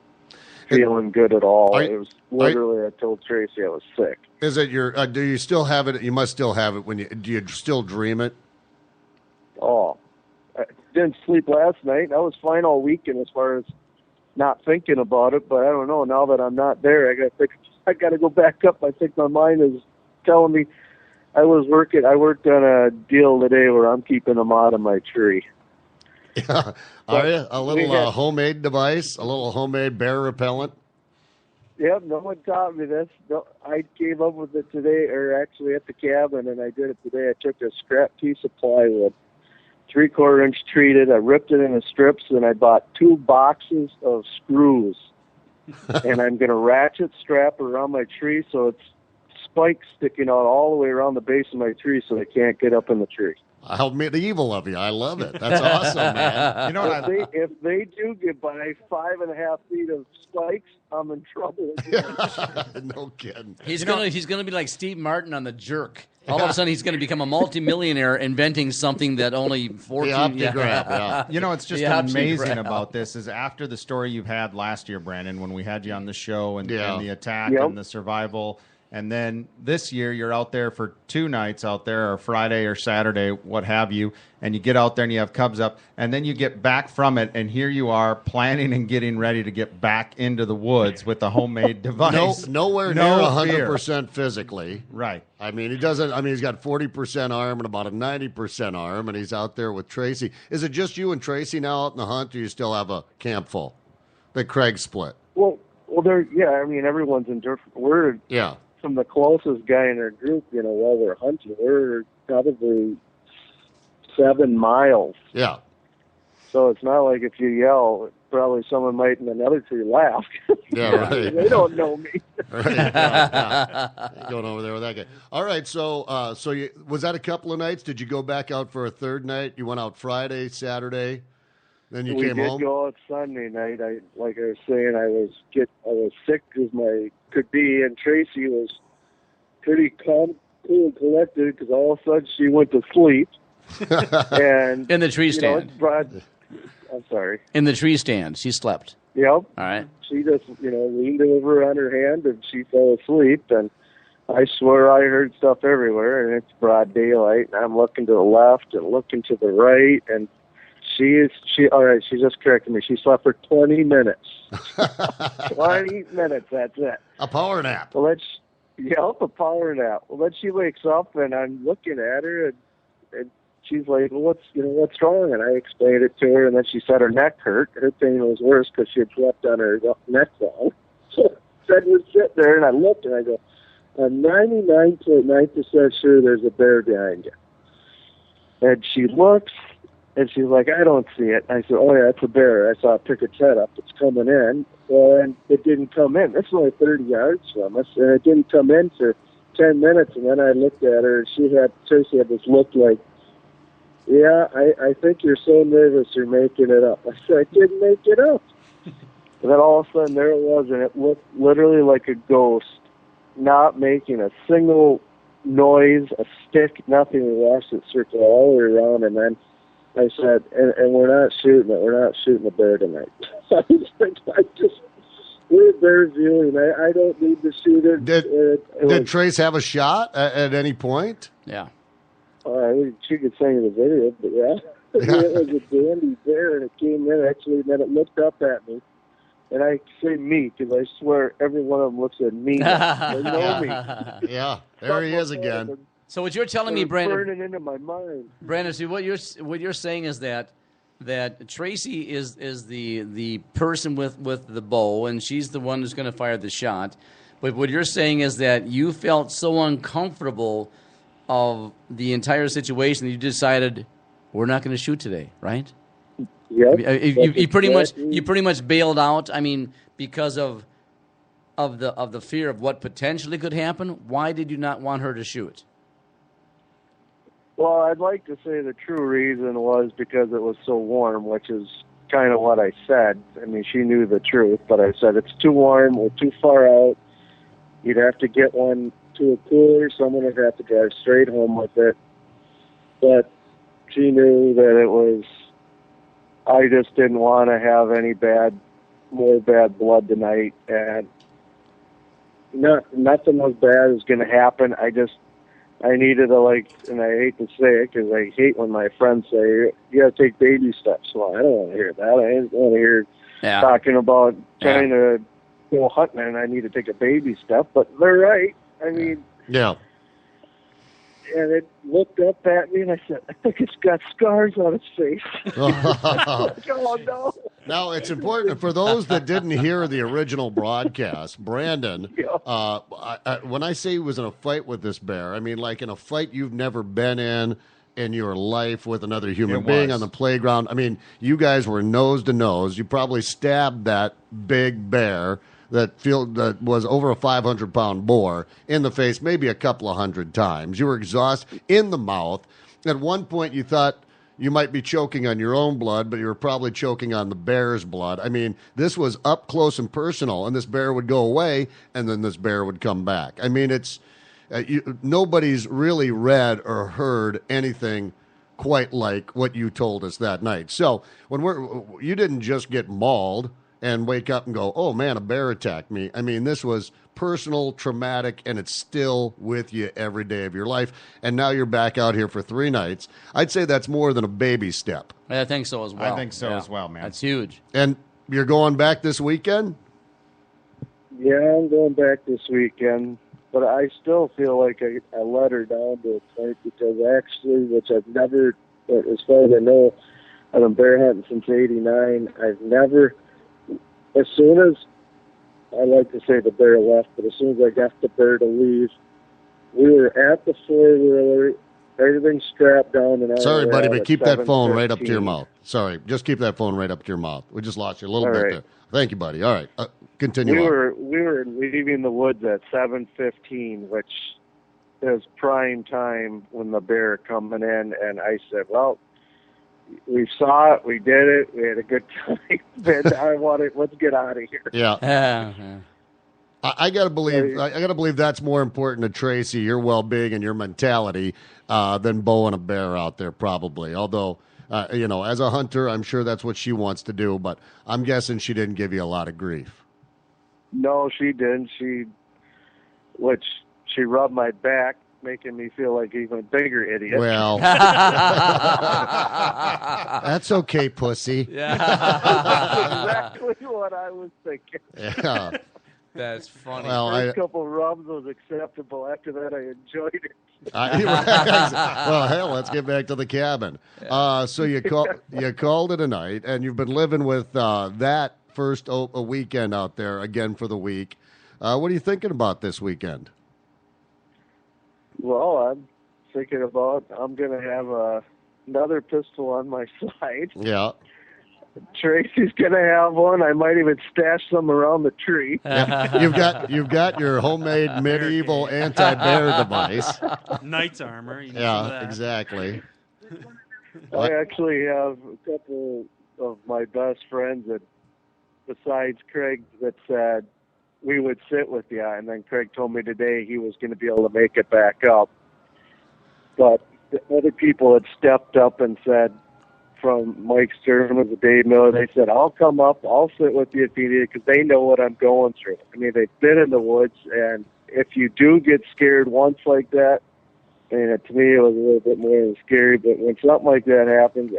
feeling good at all. It was literally, I told Tracy I was sick. Is it your, do you still have it? You must still have it do you still dream it? Oh, I didn't sleep last night. I was fine all weekend as far as not thinking about it, but I don't know. Now that I'm not there, I got to go back up. I think my mind is telling me I worked on a deal today where I'm keeping them out of my tree. Yeah. Are you? A little homemade device, a little homemade bear repellent? Yep, no one taught me this. No, I came up with it today, or actually at the cabin, and I did it today. I took a scrap piece of plywood, 3/4 inch treated. I ripped it into strips, and I bought 2 boxes of screws. And I'm going to ratchet strap around my tree so it's spikes sticking out all the way around the base of my tree so they can't get up in the tree. How medieval of you. I love it. That's awesome, man. You know what? If they do get by 5.5 feet of spikes, I'm in trouble. No kidding. He's gonna be like Steve Martin on The Jerk. All of a sudden, he's going to become a multimillionaire inventing something that only 14. You know, it's just amazing about this is after the story you've had last year, Brandon, when we had you on the show and the attack and the survival. And then this year, you're out there for 2 nights out there, or Friday or Saturday, what have you, and you get out there and you have cubs up, and then you get back from it, and here you are planning and getting ready to get back into the woods with a homemade device. Nowhere near 100% physically. Right. I mean, he's got 40% arm and about a 90% arm, and he's out there with Tracy. Is it just you and Tracy now out in the hunt, or you still have a camp full that Craig split? Well, everyone's in different. From the closest guy in our group, while we're hunting, we're probably 7 miles. Yeah. So it's not like if you yell, probably someone might in another tree laugh. Yeah, right. They don't know me. Right. Yeah. Going over there with that guy. All right. So, was that a couple of nights? Did you go back out for a third night? You went out Friday, Saturday, then you came home. We did go out Sunday night. Like I was saying, I was sick as my could be, and Tracy was pretty calm, cool, and collected because all of a sudden she went to sleep. And in the tree stand. I'm sorry. In the tree stand, she slept. Yep. All right. She just, leaned over on her hand and she fell asleep. And I swear I heard stuff everywhere. And it's broad daylight. And I'm looking to the left and looking to the right. And she just corrected me. She slept for 20 minutes. 20 minutes, that's it. A power nap. Well, a power nap. Well, then she wakes up and I'm looking at her and she's like, well, what's wrong? And I explained it to her, and then she said her neck hurt. Her pain was worse because she had slept on her neck long. So I was sitting there, and I looked, and I go, I'm 99.9% sure there's a bear behind you. And she looks, and she's like, I don't see it. I said, oh, yeah, it's a bear. I saw it pick its head up. It's coming in. Well, and it didn't come in. It's only 30 yards from us, and it didn't come in for 10 minutes. And then I looked at her, and Tracy had this look like, yeah, I think you're so nervous you're making it up. I said, I didn't make it up. And then all of a sudden there it was, and it looked literally like a ghost, not making a single noise, a stick, nothing. We watched it circle all the way around, and then I said, and we're not shooting it. We're not shooting a bear tonight. We're bear viewing. I don't need to shoot it. Did Trace have a shot at any point? Yeah. She could send you the video, but yeah. It was a dandy bear, and it came in actually, and then it looked up at me. And I say me because I swear every one of them looks at me. They know me. Yeah, there he is again. So what you're telling me, Brandon, burning into my mind. Brandon, see what you're saying is that Tracy is the person with the bow, and she's the one who's going to fire the shot. But what you're saying is that you felt so uncomfortable of the entire situation that you decided we're not going to shoot today, right? Yep. You pretty much Exactly. you pretty much bailed out. I mean, because of the fear of what potentially could happen. Why did you not want her to shoot? Well, I'd like to say the true reason was because it was so warm, which is kind of what I said. I mean, she knew the truth, but I said it's too warm, we're too far out. You'd have to get one to a cooler. Someone would have to drive straight home with it. But she knew that it was. I just didn't want to have any more bad blood tonight, and nothing was bad was going to happen. I needed to, and I hate to say it because I hate when my friends say, you got to take baby steps. Well, I don't want to hear that. I don't want to hear talking about trying to go hunting and I need to take a baby step. But they're right. I mean, Yeah. and it looked up at me and I said, I think it's got scars on its face. Oh, no. Now, it's important for those that didn't hear the original broadcast, Brandon, when I say he was in a fight with this bear, I mean like in a fight you've never been in your life with another human being on the playground. I mean, you guys were nose to nose. You probably stabbed that big bear that was over a 500-pound boar in the face maybe a couple of hundred times. You were exhausted in the mouth. At one point, you thought you might be choking on your own blood, but you were probably choking on the bear's blood. I mean, this was up close and personal, and this bear would go away, and then this bear would come back. I mean, it's nobody's really read or heard anything quite like what you told us that night. So you didn't just get mauled and wake up and go, oh, man, a bear attacked me. I mean, this was personal, traumatic, and it's still with you every day of your life. And now you're back out here for 3 nights. I'd say that's more than a baby step. I think so as well. I think so as well, man. That's huge. And you're going back this weekend? Yeah, I'm going back this weekend. But I still feel like I let her down to a point because actually, which I've never, as far as I know, I've been bear hunting since '89. I've never, as soon as, I like to say the bear left, but as soon as I got the bear to leave, we were at the four-wheeler, everything strapped down. And Sorry, buddy, but keep that phone right up to your mouth. Sorry, just keep that phone right up to your mouth. We just lost you a little bit there. Thank you, buddy. All right, continue on. We were leaving the woods at 7:15, which is prime time when the bear coming in, and I said, well, we saw it, we did it, we had a good time, and let's get out of here. Yeah. I gotta believe that's more important to Tracy, your well-being and your mentality, than bow and a bear out there, probably. Although, as a hunter, I'm sure that's what she wants to do. But I'm guessing she didn't give you a lot of grief. No, she didn't. She rubbed my back, making me feel like even a bigger idiot. Well, that's okay, pussy. Yeah. That's exactly what I was thinking. Yeah. That's funny. Well, First couple rubs was acceptable. After that, I enjoyed it. Well, hell, let's get back to the cabin. So you called it a night, and you've been living with that first a weekend out there again for the week. What are you thinking about this weekend? Well, I'm thinking about I'm going to have another pistol on my side. Yeah. Tracy's going to have one. I might even stash some around the tree. Yeah. You've got your homemade medieval anti-bear device. Knight's armor. You need some of Yeah, that. exactly. I actually have a couple of my best friends that, besides Craig, that said we would sit with you. And then Craig told me today he was going to be able to make it back up. But the other people had stepped up and said, from Mike Stern with the Dave Miller, they said, I'll come up, I'll sit with you if you need it, because they know what I'm going through. I mean, they've been in the woods, and if you do get scared once like that, and to me it was a little bit more than scary, but when something like that happens,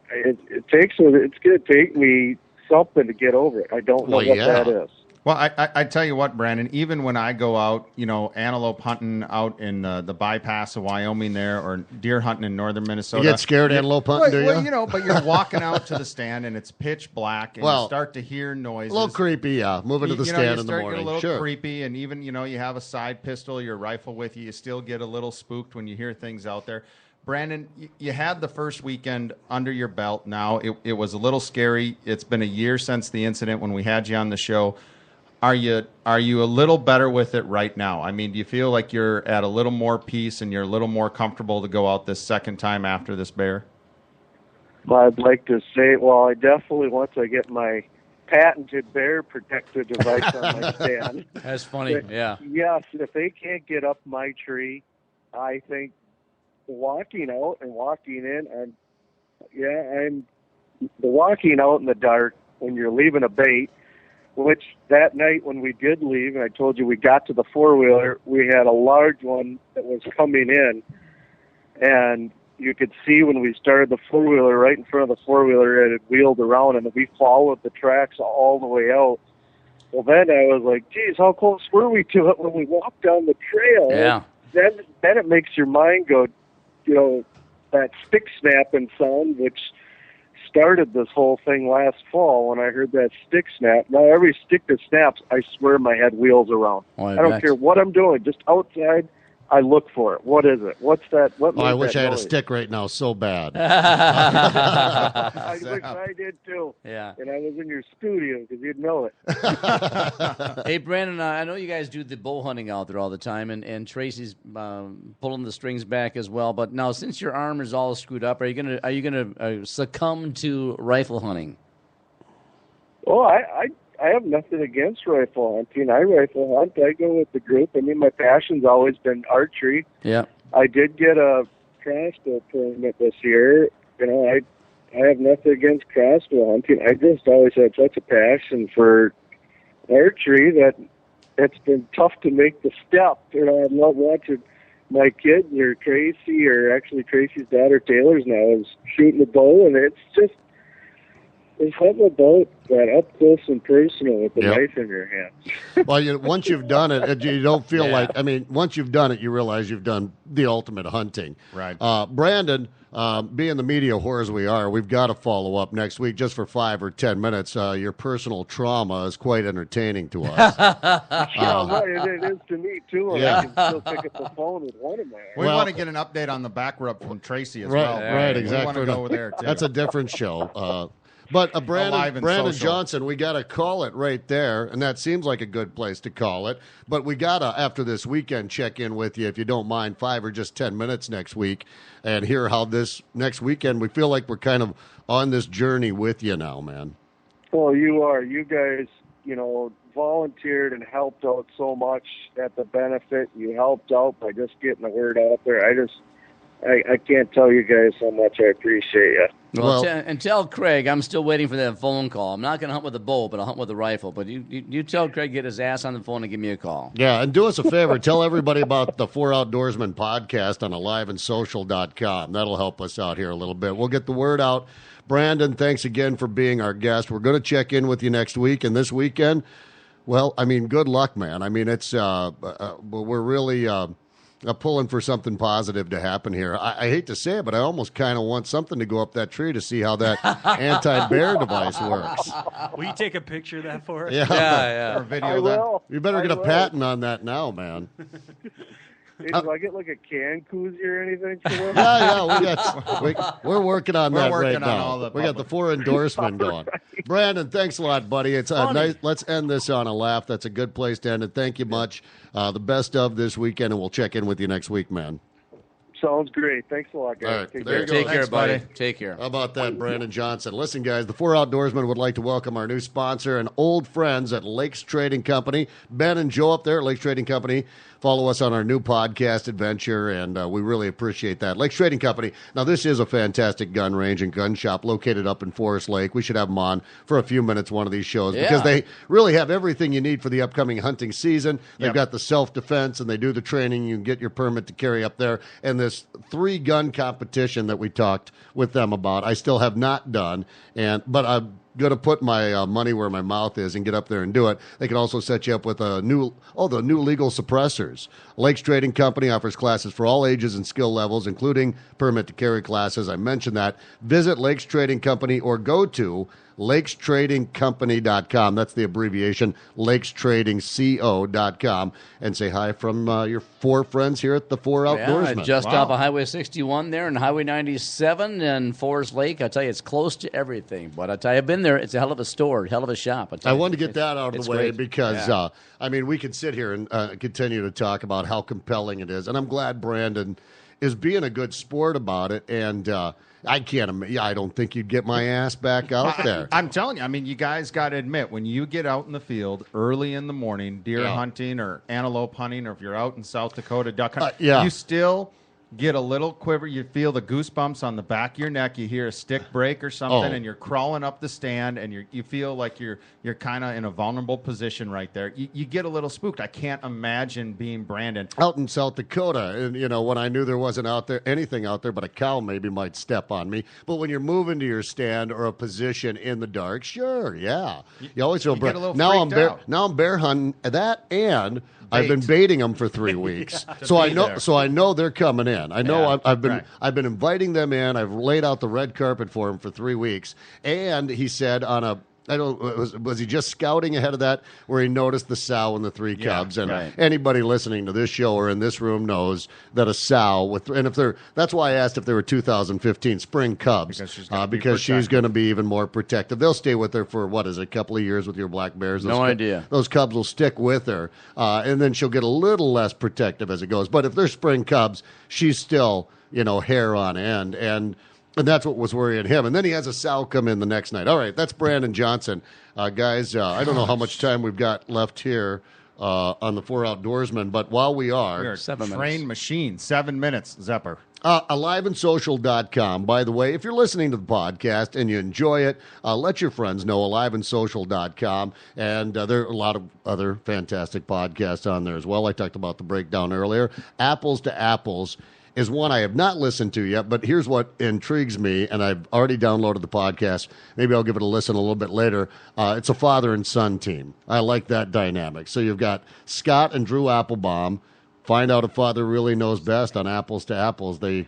it's going to take me something to get over it. I don't know what that is. Well, I tell you what, Brandon, even when I go out, antelope hunting out in the bypass of Wyoming there, or deer hunting in northern Minnesota. You get scared antelope hunting, do you? Well, but you're walking out to the stand and it's pitch black and you start to hear noises. A little creepy, yeah. Moving to the stand in the morning. You start to get a little sure. creepy, and even, you have a side pistol, your rifle with you, you still get a little spooked when you hear things out there. Brandon, you had the first weekend under your belt now. It was a little scary. It's been a year since the incident when we had you on the show. Are you a little better with it right now? I mean, do you feel like you're at a little more peace and you're a little more comfortable to go out this second time after this bear? Well, I'd like to say, I definitely, once I get my patented bear protector device on my stand. That's funny, yeah. Yes, if they can't get up my tree, I think walking out and walking in, I'm the walking out in the dark when you're leaving a bait, which that night when we did leave, and I told you we got to the four-wheeler, we had a large one that was coming in, and you could see when we started the four-wheeler right in front of the four-wheeler, it had wheeled around, and we followed the tracks all the way out. Well, then I was like, geez, how close were we to it when we walked down the trail? Yeah. Then it makes your mind go, that stick snapping sound, which started this whole thing last fall when I heard that stick snap. Now, every stick that snaps, I swear my head wheels around. Oh, I don't care what I'm doing, just outside, I look for it. What is it? What's that? I wish I had a stick right now so bad. I wish I did too. Yeah. And I was in your studio because you'd know it. Hey, Brandon, I know you guys do the bow hunting out there all the time, and Tracy's pulling the strings back as well. But now, since your arm is all screwed up, are you gonna succumb to rifle hunting? Oh, I have nothing against rifle hunting. I rifle hunt. I go with the group. I mean, my passion's always been archery. Yeah. I did get a crossbow permit this year. I have nothing against crossbow hunting. I just always had such a passion for archery that it's been tough to make the step. I love watching my kids or Tracy, or actually Tracy's daughter Taylor's now is shooting the bow, and it's just, there's something about that up close and personal with the knife in your hand. Well, once you've done it, you don't feel like, once you've done it, you realize you've done the ultimate hunting. Right. Brandon, being the media whores we are, we've got to follow up next week just for 5 or 10 minutes. Your personal trauma is quite entertaining to us. It is to me, too. And I can still pick up the phone with one of my We want to get an update on the back rub from Tracy as well. Right, exactly. We want to go over there, too. That's a different show. But Brandon Johnson, we got to call it right there, and that seems like a good place to call it. But we got to, after this weekend, check in with you, if you don't mind, 5 or just 10 minutes next week, and hear how this next weekend, we feel like we're kind of on this journey with you now, man. Well, you are. You guys, volunteered and helped out so much at the benefit. You helped out by just getting the word out there. I can't tell you guys how much I appreciate you. Well, and tell Craig I'm still waiting for that phone call. I'm not going to hunt with a bow, but I'll hunt with a rifle. But you tell Craig, get his ass on the phone and give me a call. Yeah, and do us a favor. Tell everybody about the 4 Outdoorsmen podcast on aliveandsocial.com. That'll help us out here a little bit. We'll get the word out. Brandon, thanks again for being our guest. We're going to check in with you next week. And this weekend, well, good luck, man. It's we're really pulling for something positive to happen here. I hate to say it, but I almost kind of want something to go up that tree to see how that anti-bear device works. Will you take a picture of that for us? Yeah. Or video that. You better get a patent on that now, man. Hey, do I get like a can koozie or anything? We're working on that working right on now. all the We got the 4 endorsement going. Brandon, thanks a lot, buddy. It's nice. Let's end this on a laugh. That's a good place to end it. Thank you much. The best of this weekend, and we'll check in with you next week, man. Sounds great. Thanks a lot, guys. All right. Take There care. you go. Take care, Thanks, buddy. buddy. Take care. How about that, Brandon Johnson? Listen, guys, the 4 Outdoorsmen would like to welcome our new sponsor and old friends at Lakes Trading Company. Ben and Joe up there at Lakes Trading Company. Follow us on our new podcast adventure, and we really appreciate that. Lakes Trading Company. Now, this is a fantastic gun range and gun shop located up in Forest Lake. We should have them on for a few minutes one of these shows because they really have everything you need for the upcoming hunting season. They've got the self-defense, and they do the training. You can get your permit to carry up there. And this 3-gun competition that we talked with them about, I still have not done, but I'm going to put my money where my mouth is and get up there and do it. They can also set you up with the new legal suppressors. Lakes Trading Company offers classes for all ages and skill levels, including permit to carry classes. I mentioned that. Visit Lakes Trading Company or go to LakesTradingCompany.com. That's the abbreviation, LakesTradingCo.com. And say hi from your four friends here at the Four Outdoorsmen. Yeah, just off of Highway 61 there and Highway 97 and Forest Lake. I tell you, it's close to everything. But I tell you, I've been there. It's a hell of a store, hell of a shop. I wanted to get that out of the way great. because, we could sit here and continue to talk about how compelling it is. And I'm glad Brandon is being a good sport about it. And I don't think you'd get my ass back out there. I'm telling you, you guys got to admit, when you get out in the field early in the morning, deer hunting or antelope hunting, or if you're out in South Dakota duck hunting, you still get a little quiver. You feel the goosebumps on the back of your neck. You hear a stick break or something, and you're crawling up the stand, and you feel like you're kind of in a vulnerable position right there. You get a little spooked. I can't imagine being Brandon out in South Dakota, and when I knew there wasn't anything out there, but a cow maybe might step on me. But when you're moving to your stand or a position in the dark, sure, yeah, you always feel. Get a little now freaked out. Now I'm bear hunting that and. I've been baiting them for 3 weeks, so I know they're coming in. I know I've been inviting them in. I've laid out the red carpet for them for 3 weeks, and he said was he just scouting ahead of that where he noticed the sow and the 3 cubs? And anybody listening to this show or in this room knows that a sow that's why I asked if they were 2015 spring cubs because she's going to be even more protective. They'll stay with her for a couple of years with your black bears. No idea. Those cubs will stick with her, and then she'll get a little less protective as it goes. But if they're spring cubs, she's still hair on end and that's what was worrying him. And then he has a sow come in the next night. All right, that's Brandon Johnson. Guys, I don't know how much time we've got left here on the Four Outdoorsmen, but while we are... trained machine, 7 minutes, Zepper. AliveAndSocial.com. By the way, if you're listening to the podcast and you enjoy it, let your friends know, AliveAndSocial.com. And there are a lot of other fantastic podcasts on there as well. I talked about the breakdown earlier. Apples to Apples is one I have not listened to yet, but here's what intrigues me, and I've already downloaded the podcast. Maybe I'll give it a listen a little bit later. It's a father and son team. I like that dynamic. So you've got Scott and Drew Applebaum. Find out if father really knows best on Apples to Apples. They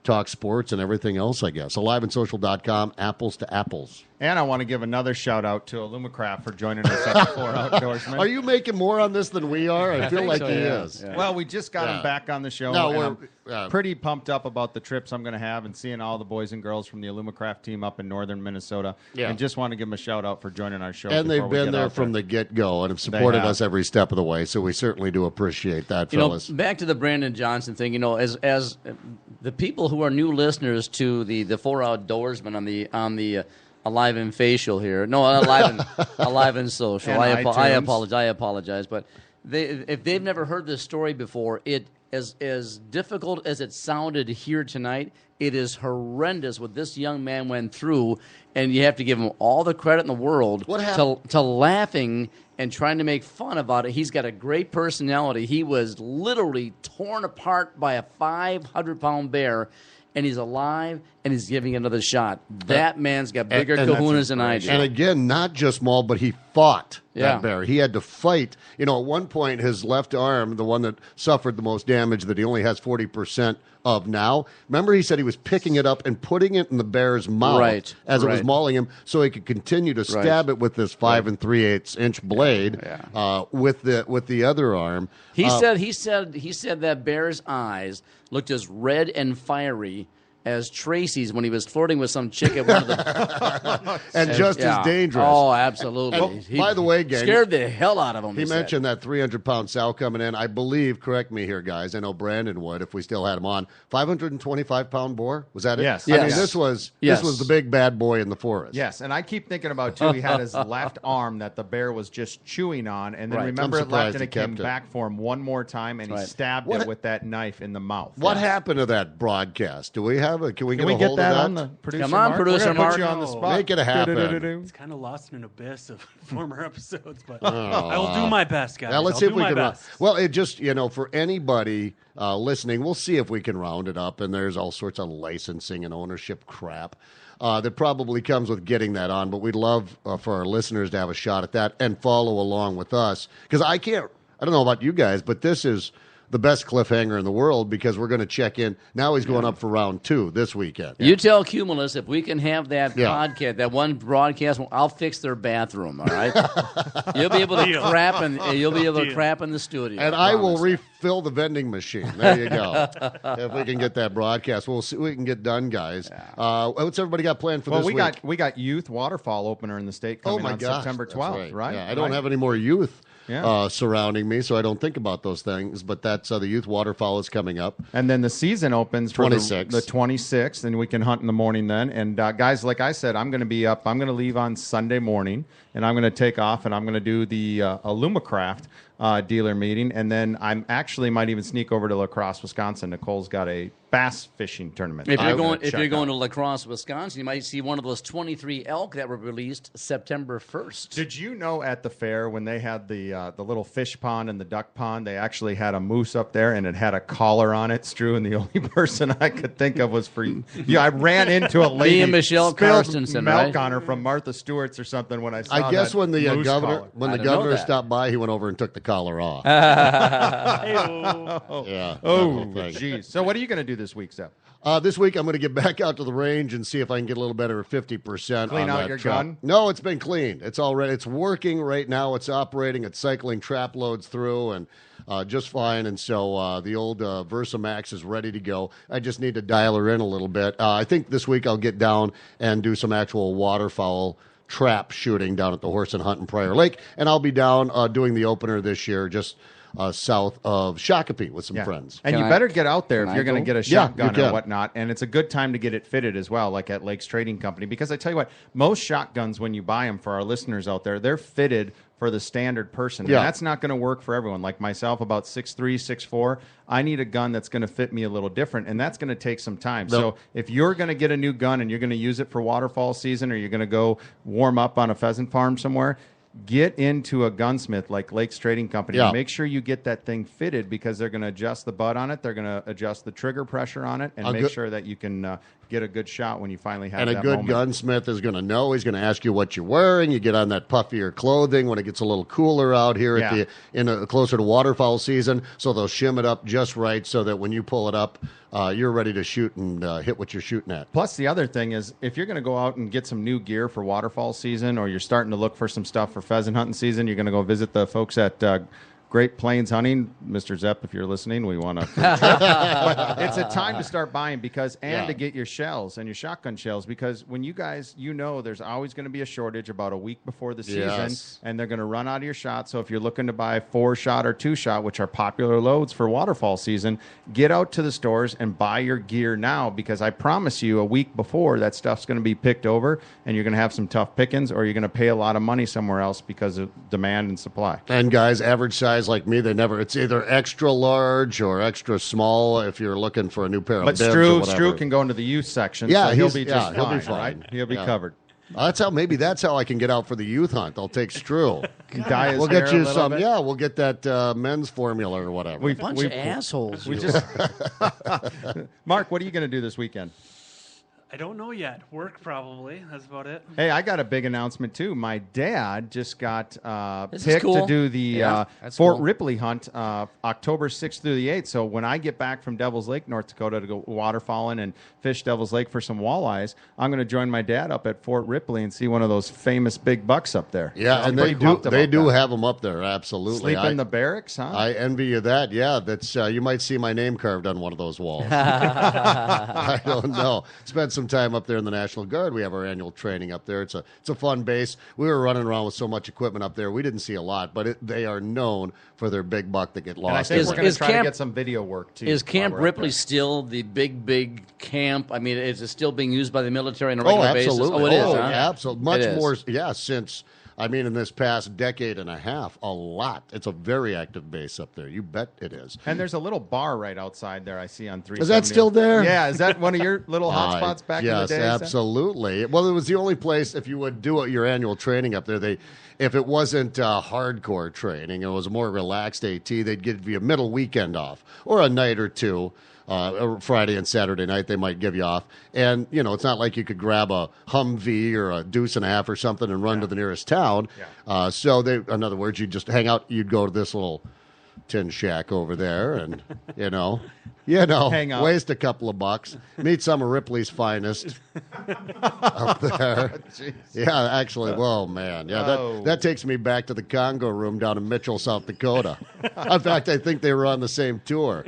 talk sports and everything else, I guess. AliveAndSocial.com, Apples to Apples. And I want to give another shout-out to Illumicraft for joining us at the Four Outdoorsmen. Are you making more on this than we are? I feel like he is. Yeah. Well, we just got him back on the show. No, I'm pretty pumped up about the trips I'm going to have and seeing all the boys and girls from the Illumicraft team up in northern Minnesota. Yeah. And just want to give them a shout-out for joining our show. And they've been there from the get-go and have supported us every step of the way, so we certainly do appreciate that, fellas. Back to the Brandon Johnson thing, as the people who are new listeners to the Four Outdoorsmen on the Alive and Facial here. No, Alive and Social. I apologize. But if they've never heard this story before, as difficult as it sounded here tonight, it is horrendous what this young man went through, and you have to give him all the credit in the world to laughing and trying to make fun about it. He's got a great personality. He was literally torn apart by a 500-pound bear, and he's alive, and he's giving another shot. That man's got bigger kahunas than I do. And again, not just small, but he fought that bear. He had to fight. At one point, his left arm, the one that suffered the most damage that he only has 40% of now, remember he said he was picking it up and putting it in the bear's mouth as it was mauling him so he could continue to stab it with this 5 3/8-inch blade with the other arm. He said that bear's eyes looked as red and fiery as Tracy's when he was flirting with some chick at one of the... and just as dangerous. Oh, absolutely. By the way, gang, scared the hell out of him. He mentioned that 300-pound sow coming in. I believe, correct me here, guys, I know Brandon would if we still had him on, 525-pound boar? Was that it? Yes. I mean, this was the big bad boy in the forest. Yes, and I keep thinking about, too, he had his left arm that the bear was just chewing on, and then remember it left, and it came back for him one more time, and he stabbed it with that knife in the mouth. What happened to that broadcast? Do we have can we get a hold that of that? On the producer Come on, Mark? producer Mark. Put you on the spot. Make it happen. It's kind of lost in an abyss of former episodes, but I will do my best, guys. Now, let's see if we can. Well, it just, for anybody listening, we'll see if we can round it up. And there's all sorts of licensing and ownership crap that probably comes with getting that on. But we'd love for our listeners to have a shot at that and follow along with us. Because I don't know about you guys, but this is the best cliffhanger in the world because we're going to check in. Now he's going up for round 2 this weekend. You tell Cumulus if we can have that Yeah. podcast, that one broadcast, I'll fix their bathroom. All right, you'll be able to Deal. crap and you'll be able to Deal. crap in the studio. And I will promise. refill the vending machine. There you go. If we can get that broadcast, we'll see what we can get done, guys. What's everybody got planned for Well, this we week? got youth waterfall opener in the state Oh coming my on gosh, September that's 12th, right? Yeah, I don't have any more youth Yeah. surrounding me, so I don't think about those things. But that's the youth waterfowl is coming up. And then the season opens for the 26th. 26th, and we can hunt in the morning then. And guys, like I said, I'm going to be up. I'm going to leave on Sunday morning, and I'm going to take off, and I'm going to do the Alumacraft dealer meeting, and then I'm actually might even sneak over to La Crosse, Wisconsin. Nicole's got a bass fishing tournament. If I'm you're gonna going, check to out. La Crosse, Wisconsin, you might see one of those 23 elk that were released September 1st. Did you know at the fair when they had the little fish pond and the duck pond, they actually had a moose up there and it had a collar on it, Stu, and the only person I could think of was for you. I ran into a lady, and Michelle spilled Karstensen, milk right? on her from Martha Stewart's or something when I saw I guess that when the moose governor collar. when I the didn't know governor that. stopped by, he went over and took the collar off. Hey-o. Yeah. Oh, that whole thing. geez. So what are you going to do this week, Zep? This week, I'm going to get back out to the range and see if I can get a little better 50% Clean on out that your truck. gun? No, it's been cleaned. It's already. It's working right now. It's operating. It's cycling trap loads through and just fine. And so the old Versa Max is ready to go. I just need to dial her in a little bit. I think this week I'll get down and do some actual waterfowl trap shooting down at the Horse and Hunt in Prior Lake, and I'll be down doing the opener this year just south of Shakopee with some friends. And Can you I- better get out there can if you're I going to go? get a Yeah, you shotgun can. or whatnot. And it's a good time to get it fitted as well, like at Lakes Trading Company. Because I tell you what, most shotguns, when you buy them for our listeners out there, they're fitted for the standard person. Yeah. And that's not going to work for everyone. Like myself, about 6'3", 6'4", I need a gun that's going to fit me a little different, and that's going to take some time. So if you're going to get a new gun and you're going to use it for waterfall season or you're going to go warm up on a pheasant farm somewhere, get into a gunsmith like Lakes Trading Company. Yeah. Make sure you get that thing fitted because they're going to adjust the butt on it. They're going to adjust the trigger pressure on it and A make good- sure that you can get a good shot when you finally have And that a good moment. gunsmith is going to know. He's going to ask you what you're wearing. You get on that puffier clothing when it gets a little cooler out here Yeah. closer to waterfowl season. So they'll shim it up just right so that when you pull it up, you're ready to shoot and hit what you're shooting at. Plus, the other thing is, if you're going to go out and get some new gear for waterfall season, or you're starting to look for some stuff for pheasant hunting season, you're going to go visit the folks at Great Plains Hunting. Mr. Zepp, if you're listening, we want to. But it's a time to start buying to get your shells and your shotgun shells, because when you guys, there's always going to be a shortage about a week before the season, Yes. and they're going to run out of your shot. So if you're looking to buy 4-shot or 2-shot, which are popular loads for waterfall season, get out to the stores and buy your gear now, because I promise you a week before that stuff's going to be picked over and you're going to have some tough pickings, or you're going to pay a lot of money somewhere else because of demand and supply. And guys, average size like me, it's either extra large or extra small if you're looking for a new pair But of bibs or whatever. Drew can go into the youth section, Yeah, so he'll he's- be just he'll fine, be fine. right? He'll be Yeah. covered. That's how I can get out for the youth hunt. I'll take Strew. Dye his We'll hair get a you little some. bit. Yeah, we'll get that men's formula or whatever. Bunch of assholes. We you. just Mark, what are you going to do this weekend? I don't know yet. Work probably. That's about it. Hey, I got a big announcement too. My dad just got This is picked cool. to do the Yeah, that's Fort cool. Ripley hunt October 6th through the 8th. So when I get back from Devil's Lake, North Dakota, to go waterfalling and fish Devil's Lake for some walleyes, I'm going to join my dad up at Fort Ripley and see one of those famous big bucks up there. Yeah, So I'm and they pretty do. pumped They about do that. have them up there. Absolutely. Sleep in the barracks, huh? I envy you that. Yeah, that's you might see my name carved on one of those walls. I don't know. Spent some time up there in the National Guard. We have our annual training up there. It's a fun base. We were running around with so much equipment up there. We didn't see a lot, but they are known for their big buck that get and I lost. think Is- we're going to is try to Camp- get some video work too. Is Camp while we're up Ripley there. still the big camp? I mean, is it still being used by the military on a Oh, regular basis? absolutely. Oh, it is. Oh, huh? absolutely. Much It is. more. Yeah, since in this past decade and a half, a lot. It's a very active base up there. You bet it is. And there's a little bar right outside there I see on 370. Is that still there? Yeah. Is that one of your little hot spots back in the day? Yes, absolutely. Well, it was the only place, if you would do your annual training up there, if it wasn't hardcore training, it was more relaxed AT, they'd give you a middle weekend off or a night or two. Friday and Saturday night they might give you off, and it's not like you could grab a Humvee or a Deuce and a Half or something and run to the nearest town. Yeah. So in other words, you'd just hang out. You'd go to this little Tin Shack over there, and you know, Hang out. waste a couple of bucks, meet some of Ripley's finest up there. Yeah, actually, whoa, man, yeah, Oh. that takes me back to the Congo room down in Mitchell, South Dakota. In fact, I think they were on the same tour.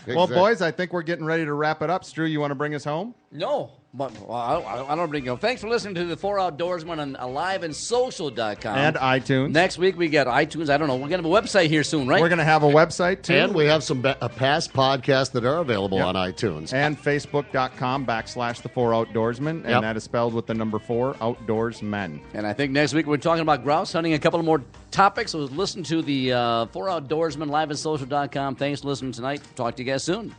Well, boys, I think we're getting ready to wrap it up. Stu, you want to bring us home? No, but I don't bring you. Thanks for listening to the Four Outdoorsmen on aliveandsocial.com. And iTunes. Next week we got iTunes. I don't know. We're going to have a website here soon, right? We're going to have a website, too. And we have some past podcasts that are available Yep. on iTunes. And Facebook.com/the 4 Outdoorsmen. And Yep. that is spelled with the number 4 Outdoorsmen. And I think next week we're talking about grouse hunting, a couple of more topics. So listen to the Four Outdoorsmen, liveandsocial.com. Thanks for listening tonight. Talk to you guys soon.